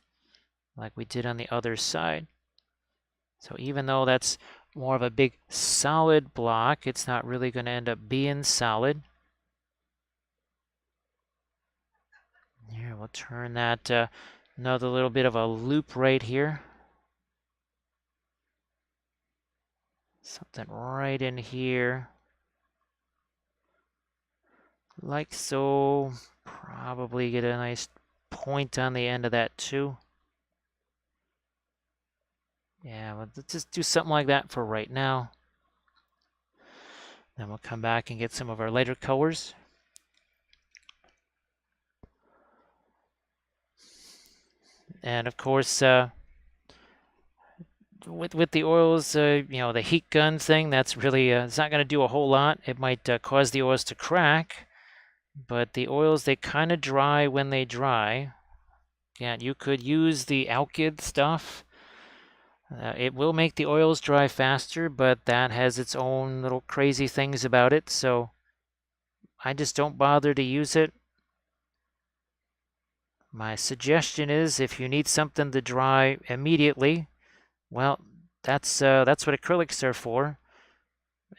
like we did on the other side. So even though that's more of a big solid block, it's not really going to end up being solid. Here, we'll turn that another little bit of a loop right here. Something right in here. Like so. Probably get a nice point on the end of that too. Yeah, let's just do something like that for right now. Then we'll come back and get some of our lighter colors. And of course, with the oils, you know, the heat gun thing, that's really, it's not going to do a whole lot. It might cause the oils to crack, but the oils, they kind of dry when they dry. And you could use the alkyd stuff. It will make the oils dry faster, but that has its own little crazy things about it, so I just don't bother to use it. My suggestion is, if you need something to dry immediately, well, that's what acrylics are for.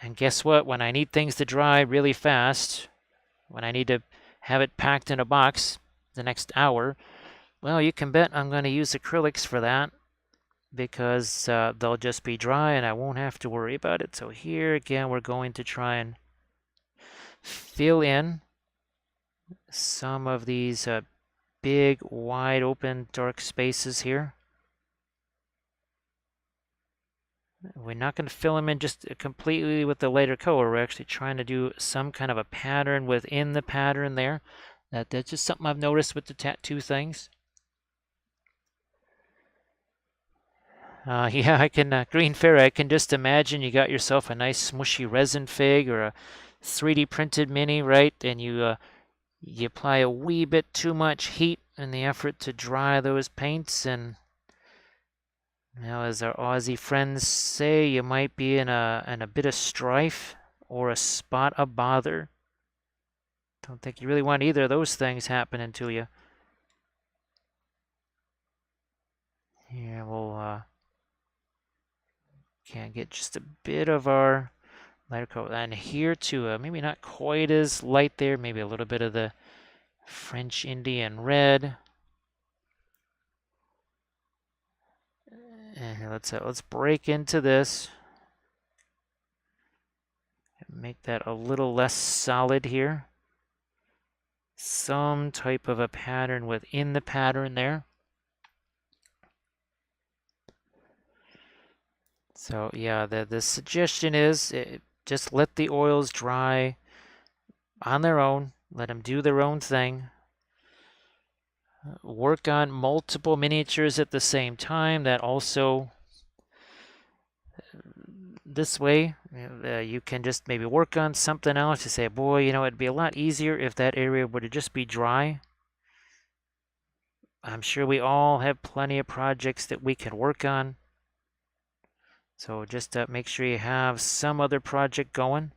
And guess what? When I need things to dry really fast, when I need to have it packed in a box the next hour, well, you can bet I'm going to use acrylics for that, because they'll just be dry and I won't have to worry about it. So here again, we're going to try and fill in some of these big, wide open, dark spaces here. We're not going to fill them in just completely with the lighter color. We're actually trying to do some kind of a pattern within the pattern there. That's just something I've noticed with the tattoo things. Yeah, I can, Green Fairy, I can just imagine you got yourself a nice smushy resin fig or a 3D printed mini, right? And you apply a wee bit too much heat in the effort to dry those paints, and now, as our Aussie friends say, you might be in a bit of strife or a spot of bother. Don't think you really want either of those things happening to you. Here, we'll can get just a bit of our lighter coat. And here too, maybe not quite as light there, maybe a little bit of the French Indian red. And let's break into this. Make that a little less solid here. Some type of a pattern within the pattern there. So yeah, the suggestion is just let the oils dry on their own. Let them do their own thing. Work on multiple miniatures at the same time. That also, this way, you can just maybe work on something else. You say, boy, you know, it'd be a lot easier if that area were to just be dry. I'm sure we all have plenty of projects that we can work on. So just make sure you have some other project going.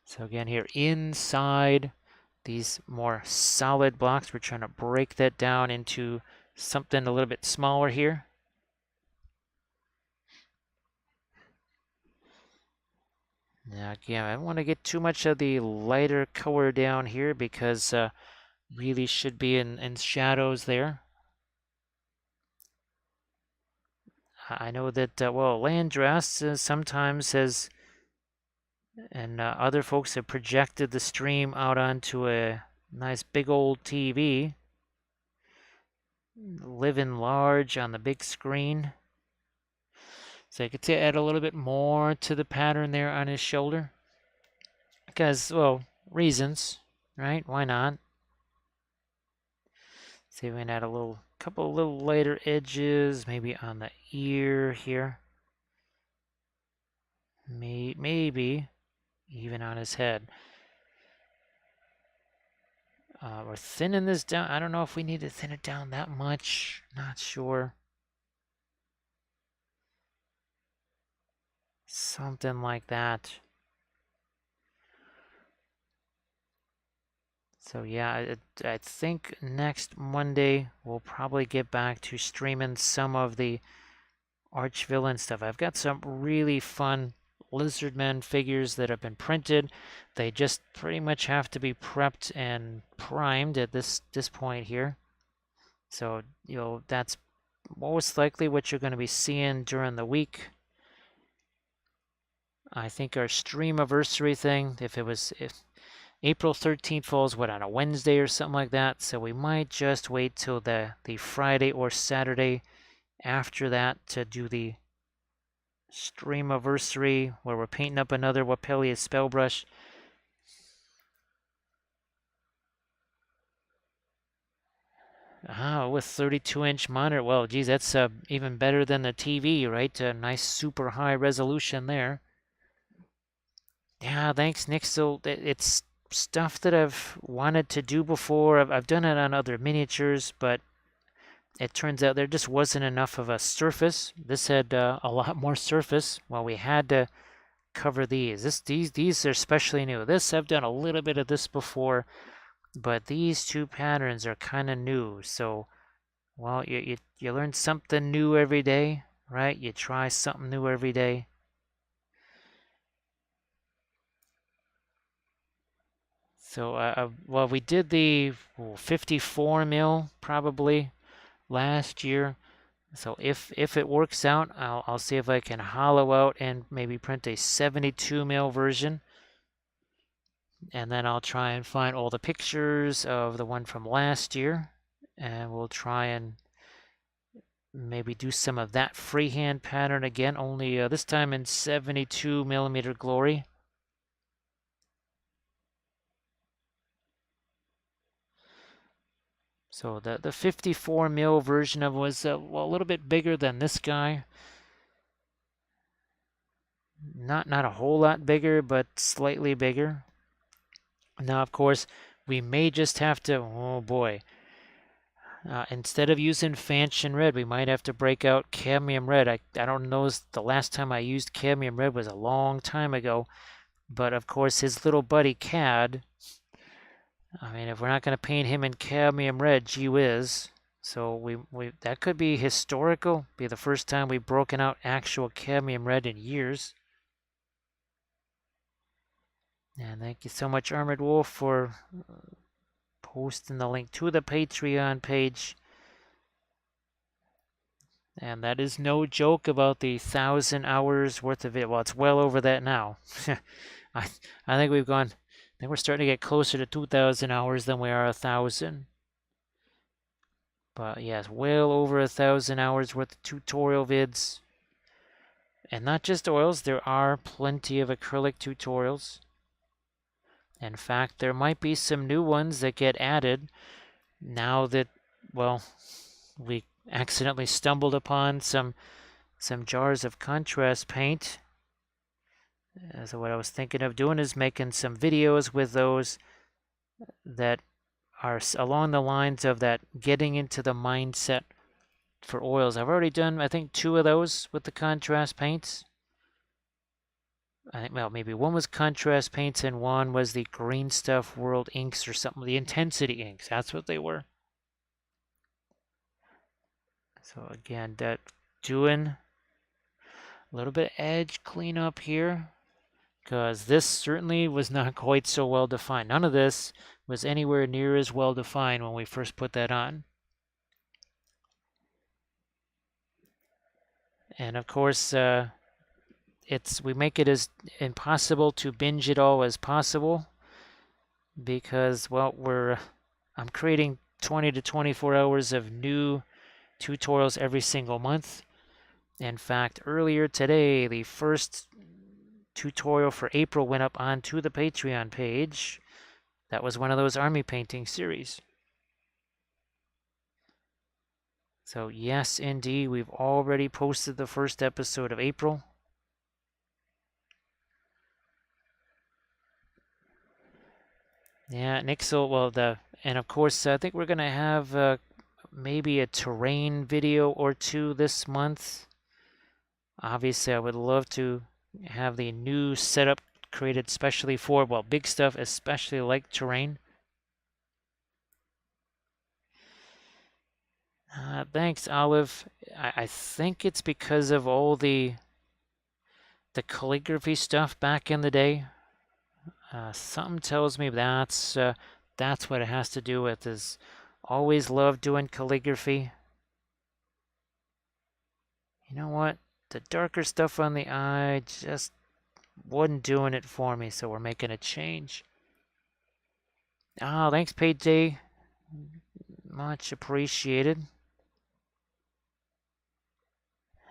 So again, here inside these more solid blocks, we're trying to break that down into something a little bit smaller here. Now again, I don't want to get too much of the lighter color down here, because really should be in shadows there. I know that, well, Landras sometimes has, and other folks have projected the stream out onto a nice big old TV, living large on the big screen. So you could add a little bit more to the pattern there on his shoulder. Because, well, reasons, right? Why not? See if we can add couple little lighter edges, maybe on the ear here. Maybe even on his head. We're thinning this down. I don't know if we need to thin it down that much. Not sure. Something like that. So yeah, I think next Monday we'll probably get back to streaming some of the Archvillain stuff. I've got some really fun Lizardmen figures that have been printed. They just pretty much have to be prepped and primed at this point here. So, that's most likely what you're going to be seeing during the week. I think our streamiversary thing, if April 13th falls, on a Wednesday or something like that, so we might just wait till the Friday or Saturday after that to do the streamiversary, where we're painting up another Wapellia Spellbrush. With 32-inch monitor. Well, geez, that's even better than the TV, right? A nice super high resolution there. Yeah, thanks, Nick. So it's stuff that I've wanted to do before. I've done it on other miniatures, but it turns out there just wasn't enough of a surface. This had a lot more surface. Well, we had to cover these. These are especially new. I've done a little bit of this before, but these two patterns are kind of new. So, well, you learn something new every day, right? You try something new every day. So, well, we did the 54 mil probably last year. So if it works out, I'll see if I can hollow out and maybe print a 72 mil version. And then I'll try and find all the pictures of the one from last year, and we'll try and maybe do some of that freehand pattern again, only this time in 72 millimeter glory. So the 54 mil version of was a little bit bigger than this guy. Not a whole lot bigger, but slightly bigger. Now, of course, we may just have to, oh boy, instead of using Fanchon Red, we might have to break out Cadmium Red. I don't know, the last time I used Cadmium Red was a long time ago, but of course his little buddy Cad, I mean, if we're not going to paint him in Cadmium Red, gee whiz. So we that could be historical, be the first time we've broken out actual Cadmium Red in years. And thank you so much, Armored Wolf, for posting the link to the Patreon page. And that is no joke about the 1,000 hours worth of it. Well, it's well over that now. I think I think we're starting to get closer to 2,000 hours than we are 1,000. But yes, well over 1,000 hours worth of tutorial vids. And not just oils, there are plenty of acrylic tutorials. In fact, there might be some new ones that get added now that, well, we accidentally stumbled upon some jars of contrast paint. So what I was thinking of doing is making some videos with those that are along the lines of that, getting into the mindset for oils. I've already done, I think, 2 of those with the contrast paints. I think, well, maybe one was contrast paints and one was the Green Stuff World inks or something, the intensity inks. That's what they were. So again, that doing a little bit of edge cleanup here, because this certainly was not quite so well defined. None of this was anywhere near as well defined when we first put that on. And of course, we make it as impossible to binge it all as possible, because, well, I'm creating 20 to 24 hours of new tutorials every single month. In fact, earlier today, the first tutorial for April went up onto the Patreon page. That was one of those army painting series. So yes, indeed, we've already posted the first episode of April. Yeah, Nixel, well, and of course, I think we're going to have maybe a terrain video or two this month. Obviously, I would love to have the new setup created especially for, well, big stuff, especially like terrain. Thanks, Olive. I think it's because of all the calligraphy stuff back in the day. Something tells me that's what it has to do with. Is always loved doing calligraphy. You know what? The darker stuff on the eye just wasn't doing it for me, so we're making a change. Oh, thanks, Payday. Much appreciated.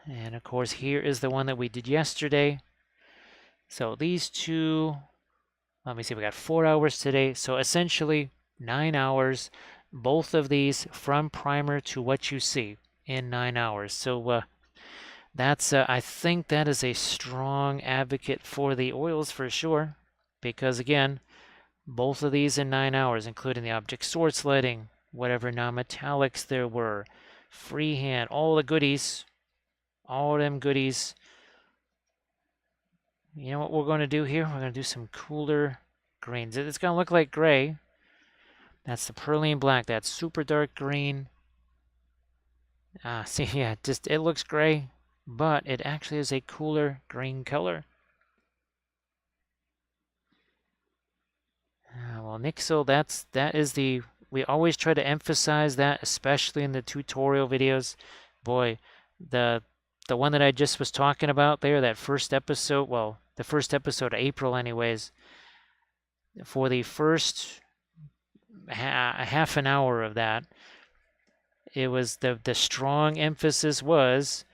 And of course, here is the one that we did yesterday. So these two, let me see, we got 4 hours today. So essentially 9 hours, both of these from primer to what you see in 9 hours. So that's, I think that is a strong advocate for the oils for sure. Because again, both of these in 9 hours, including the object source lighting, whatever non-metallics there were, freehand, all the goodies, all them goodies. You know what we're going to do here? We're going to do some cooler greens. It's going to look like gray. That's the Perlene black. That's super dark green. See, yeah, just it looks gray, but it actually is a cooler green color. Well, Nixel, that is the, we always try to emphasize that, especially in the tutorial videos. Boy, the one that I just was talking about there, that first episode, well, the first episode of April anyways, for the first half an hour of that, it was the strong emphasis was,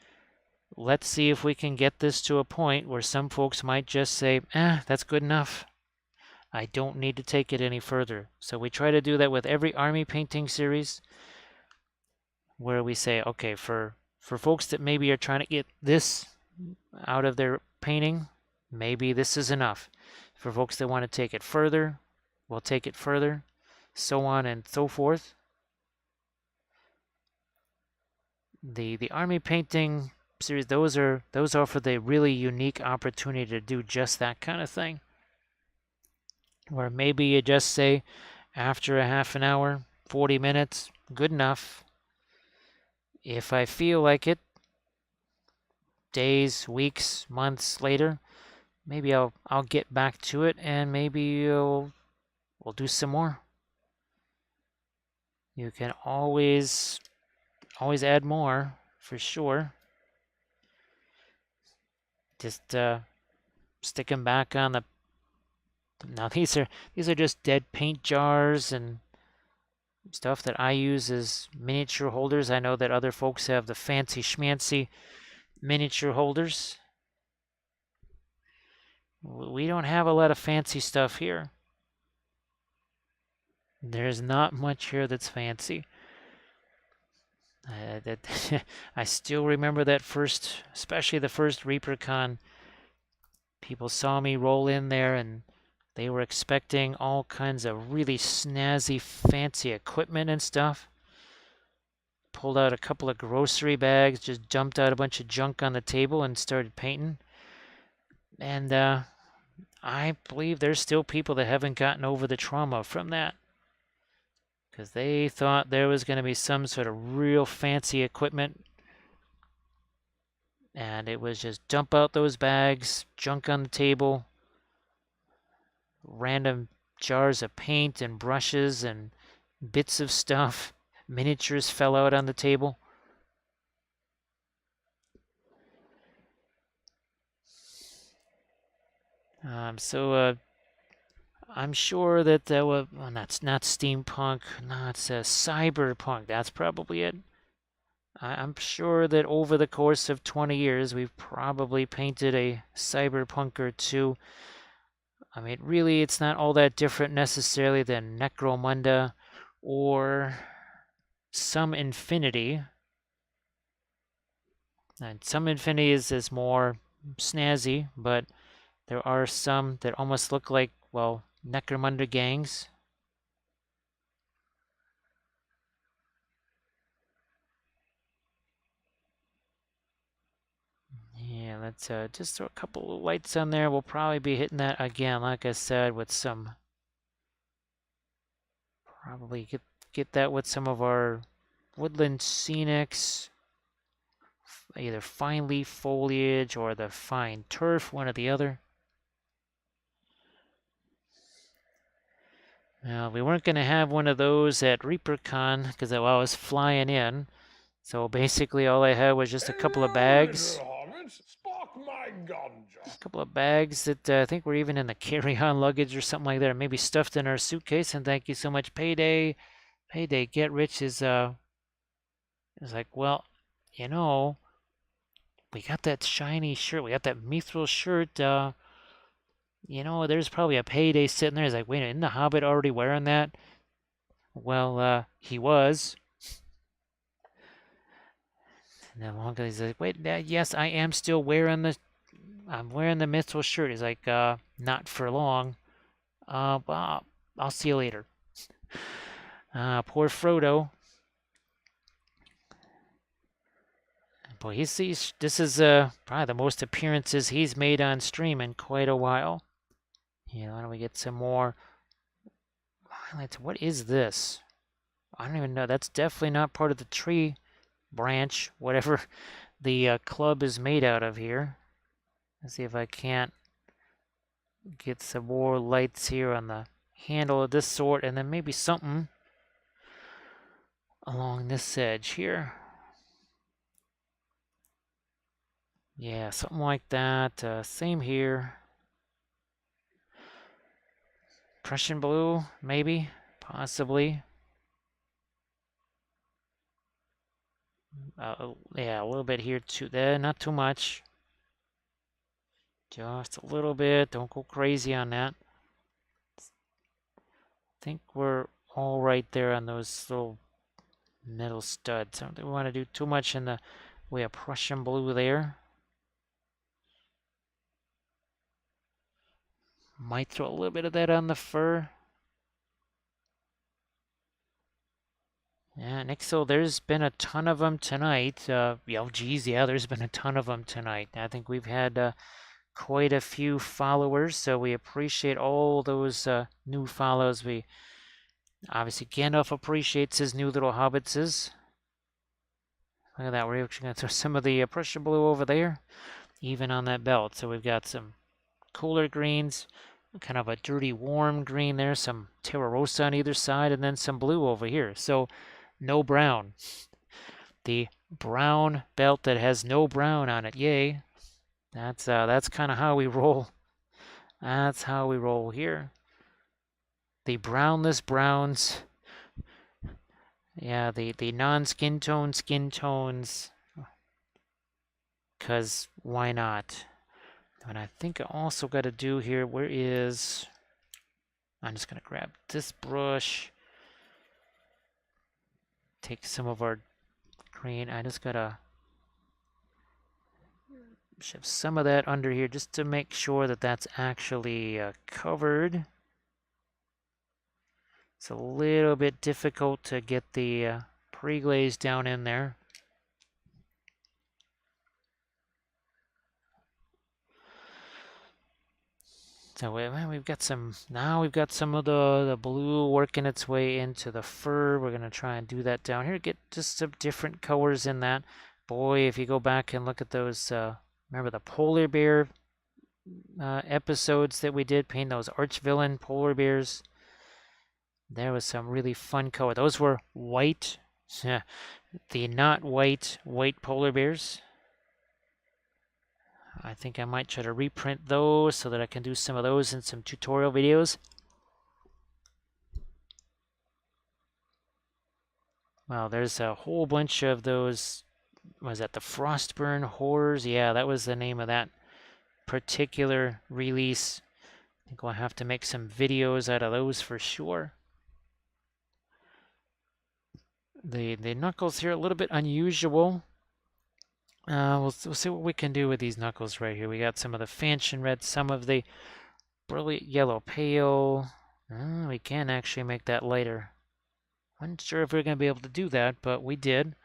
let's see if we can get this to a point where some folks might just say, that's good enough. I don't need to take it any further. So we try to do that with every army painting series, where we say, okay, for folks that maybe are trying to get this out of their painting, maybe this is enough. For folks that want to take it further, we'll take it further, so on and so forth. The army painting series, those are for the really unique opportunity to do just that kind of thing. Where maybe you just say, after a half an hour, 40 minutes, good enough. If I feel like it, days, weeks, months later, maybe I'll get back to it, and maybe we'll do some more. You can always add more, for sure. Just stick them back on the. Now these are just dead paint jars and stuff that I use as miniature holders. I know that other folks have the fancy schmancy miniature holders. We don't have a lot of fancy stuff here. There's not much here that's fancy. I still remember that first, especially the first ReaperCon. People saw me roll in there and they were expecting all kinds of really snazzy, fancy equipment and stuff. Pulled out a couple of grocery bags, just dumped out a bunch of junk on the table and started painting. And I believe there's still people that haven't gotten over the trauma from that. Because they thought there was going to be some sort of real fancy equipment. And it was just dump out those bags, junk on the table, random jars of paint and brushes and bits of stuff. Miniatures fell out on the table. So I'm sure that there were, well, that's not steampunk, no, it's cyberpunk. That's probably it. I'm sure that over the course of 20 years, we've probably painted a cyberpunk or two. I mean, really, it's not all that different necessarily than Necromunda or Some Infinity. And Some Infinity is more snazzy, but there are some that almost look like, well, Necromunda gangs. Yeah, let's just throw a couple of lights on there. We'll probably be hitting that again, like I said, with some, probably get that with some of our woodland scenics, either fine leaf foliage or the fine turf, one or the other. Now, we weren't going to have one of those at ReaperCon because I was flying in. So basically all I had was just a couple of bags. A couple of bags that I think were even in the carry-on luggage or something like that, or maybe stuffed in our suitcase. And thank you so much, Payday. Payday Get Rich is like, well, you know, we got that shiny shirt, we got that mithril shirt. You know, there's probably a Payday sitting there. He's like, wait, isn't the Hobbit already wearing that? Well, he was. And then Longa, he's like, wait, yes, I am still wearing I'm wearing the mithril shirt. He's like, not for long. Well, I'll see you later. Poor Frodo. Boy, this is probably the most appearances he's made on stream in quite a while. Yeah, why don't we get some more highlights? What is this? I don't even know. That's definitely not part of the tree branch, whatever the club is made out of here. Let's see if I can't get some more lights here on the handle of this sort, and then maybe something along this edge here. Yeah, something like that. Same here. Prussian blue, maybe, possibly. Yeah, a little bit here too. There, not too much. Just a little bit. Don't go crazy on that. I think we're all right there on those little metal studs. I don't think we want to do too much in the way of Prussian blue there. Might throw a little bit of that on the fur. Yeah, Nixel, there's been a ton of them tonight. Geez, yeah, there's been a ton of them tonight. I think we've had quite a few followers, so we appreciate all those new follows. We obviously Gandalf appreciates his new little hobbitses. Look at that, we're actually going to throw some of the Prussian blue over there, even on that belt. So we've got some cooler greens, kind of a dirty warm green there, some Terra Rosa on either side, and then some blue over here. So no brown. The brown belt that has no brown on it. Yay. That's kind of how we roll. That's how we roll here. The brownless browns. Yeah, the non-skin tone skin tones. Because why not? And I think I also got to do here, I'm just going to grab this brush. Take some of our green. I just got to shove some of that under here just to make sure that that's actually covered. It's a little bit difficult to get the pre-glaze down in there. So we've got some, now we've got some of the blue working its way into the fur. We're going to try and do that down here. Get just some different colors in that. Boy, if you go back and look at those, remember the polar bear episodes that we did, painting those arch-villain polar bears? There was some really fun color. Those were white, the not white polar bears. I think I might try to reprint those so that I can do some of those in some tutorial videos. Well, there's a whole bunch of those. Was that the Frostburn Horrors? Yeah, that was the name of that particular release. think we'll have to make some videos out of those for sure. The knuckles here are a little bit unusual. We'll see what we can do with these knuckles right here. We got some of the Fanchon red, some of the brilliant yellow pale. We can actually make that lighter. I'm not sure if we're going to be able to do that, but we did.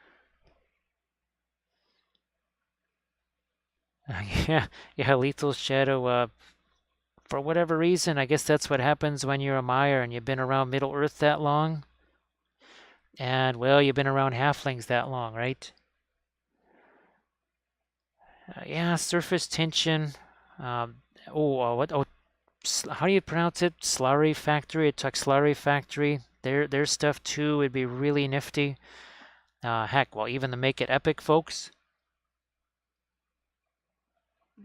Yeah, Lethal Shadow. For whatever reason, I guess that's what happens when you're a Mire and you've been around Middle Earth that long. And, well, you've been around halflings that long, right? Yeah, surface tension. What? Oh, how do you pronounce it? Slurry Factory. It took Slurry Factory. Their stuff too would be really nifty. Heck, well, even the Make It Epic folks.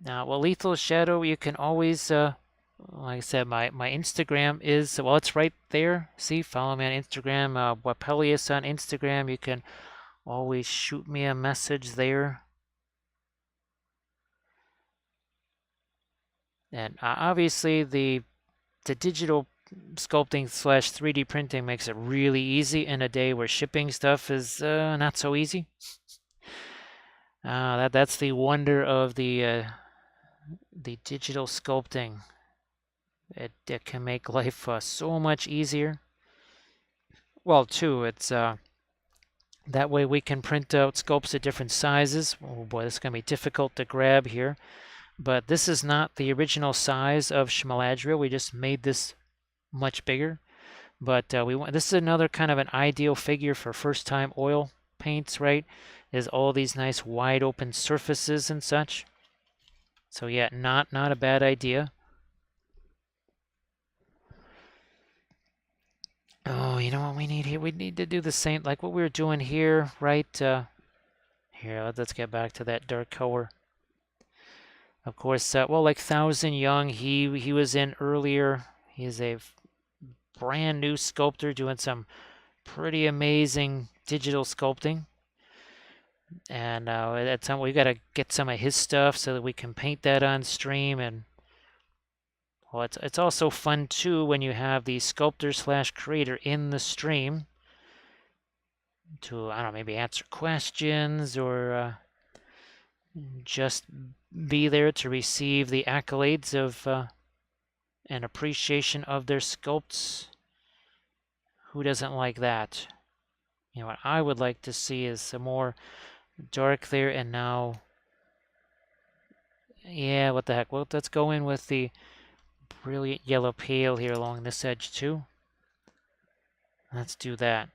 Well, Lethal Shadow, you can always, like I said, my Instagram is, well, it's right there. See, follow me on Instagram, Wapelius on Instagram. You can always shoot me a message there. And obviously, the digital sculpting / 3D printing makes it really easy in a day where shipping stuff is not so easy. That's the wonder of the digital sculpting. It can make life so much easier. Well, too, it's that way we can print out sculpts at different sizes. Oh boy, this is going to be difficult to grab here. But this is not the original size of Schmaladriel. We just made this much bigger. But this is another kind of an ideal figure for first-time oil paints, right? Is all these nice wide open surfaces and such. So yeah, not a bad idea. Oh, you know what we need here? We need to do the same, like what we were doing here, right? Here, let's get back to that dark color. Of course, well, like Thousand Young, he was in earlier. He's a brand new sculptor doing some pretty amazing digital sculpting. And at some we got to get some of his stuff so that we can paint that on stream. And well, it's also fun too when you have the sculptor / creator in the stream to, I don't know, maybe answer questions or just be there to receive the accolades of and appreciation of their sculpts. Who doesn't like that? You know what I would like to see is some more dark there, and now, yeah, what the heck? Well, let's go in with the brilliant yellow pale here along this edge too. Let's do that.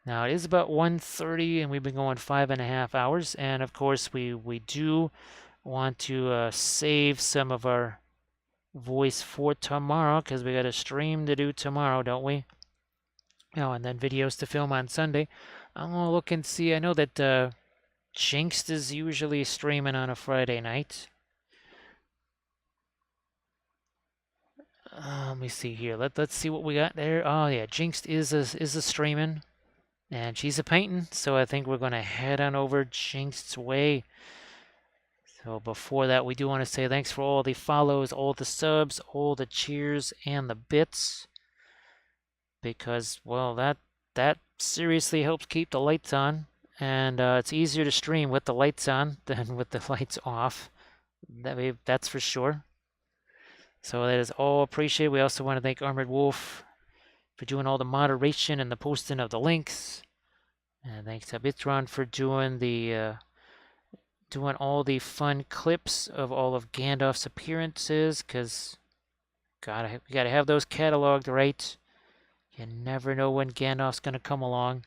Now it is about 1:30 and we've been going 5.5 hours, and of course we do want to save some of our voice for tomorrow because we got a stream to do tomorrow, don't we? Oh, and then videos to film on Sunday. I'm gonna look and see. I know that Jinxed is usually streaming on a Friday night. Let me see here. Let's see what we got there. Oh yeah, Jinxed is a streaming, and she's a painting. So I think we're gonna head on over Jinxed's way. So before that, we do want to say thanks for all the follows, all the subs, all the cheers, and the bits. Because, well, that seriously helps keep the lights on. And it's easier to stream with the lights on than with the lights off. That's for sure. So that is all appreciated. We also want to thank Armored Wolf for doing all the moderation and the posting of the links. And thanks to Bitron for doing the doing all the fun clips of all of Gandalf's appearances, because we gotta have those cataloged right. You never know when Gandalf's gonna come along.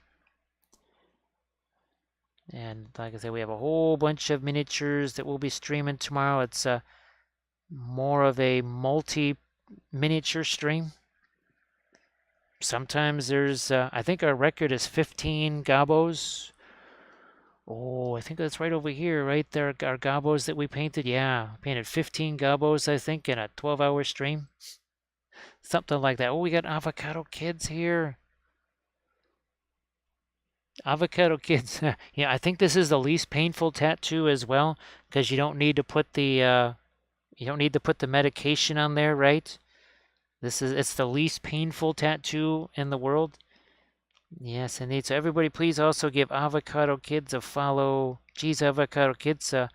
And like I said, we have a whole bunch of miniatures that we'll be streaming tomorrow. It's more of a multi-miniature stream. Sometimes there's, I think our record is 15 gobos. Oh, I think that's right over here, right there, our gobos that we painted. Yeah, painted 15 gobos, I think, in a 12-hour stream. Something like that. Oh, we got Avocado Kids here. Avocado Kids. Yeah, I think this is the least painful tattoo as well, because you don't need to put the You don't need to put the medication on there, right? It's the least painful tattoo in the world. Yes, indeed. So everybody, please also give Avocado Kids a follow. Geez, Avocado Kids, I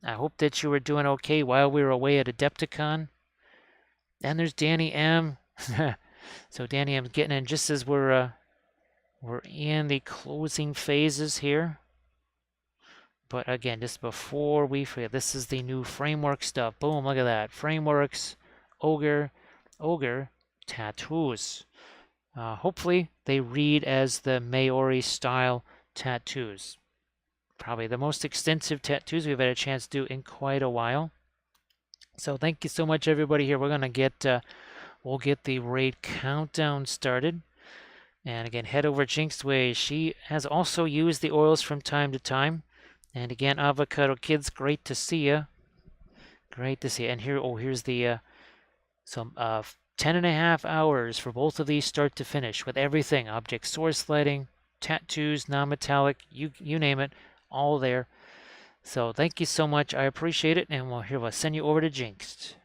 hope that you were doing okay while we were away at Adepticon. And there's Danny M. So Danny M's getting in just as we're in the closing phases here. But again, just before we forget, this is the new framework stuff. Boom, look at that. Frameworks, Ogre tattoos. Hopefully they read as the Maori style tattoos. Probably the most extensive tattoos we've had a chance to do in quite a while. So thank you so much, everybody. Here we're gonna get we'll get the raid countdown started. And again, head over Jinx's Way. She has also used the oils from time to time. And again, Avocado Kids, great to see you. Great to see you. And here, here's the 10.5 hours for both of these start to finish with everything. Object source lighting, tattoos, non-metallic, you name it, all there. So thank you so much. I appreciate it. And we'll send you over to Jinx.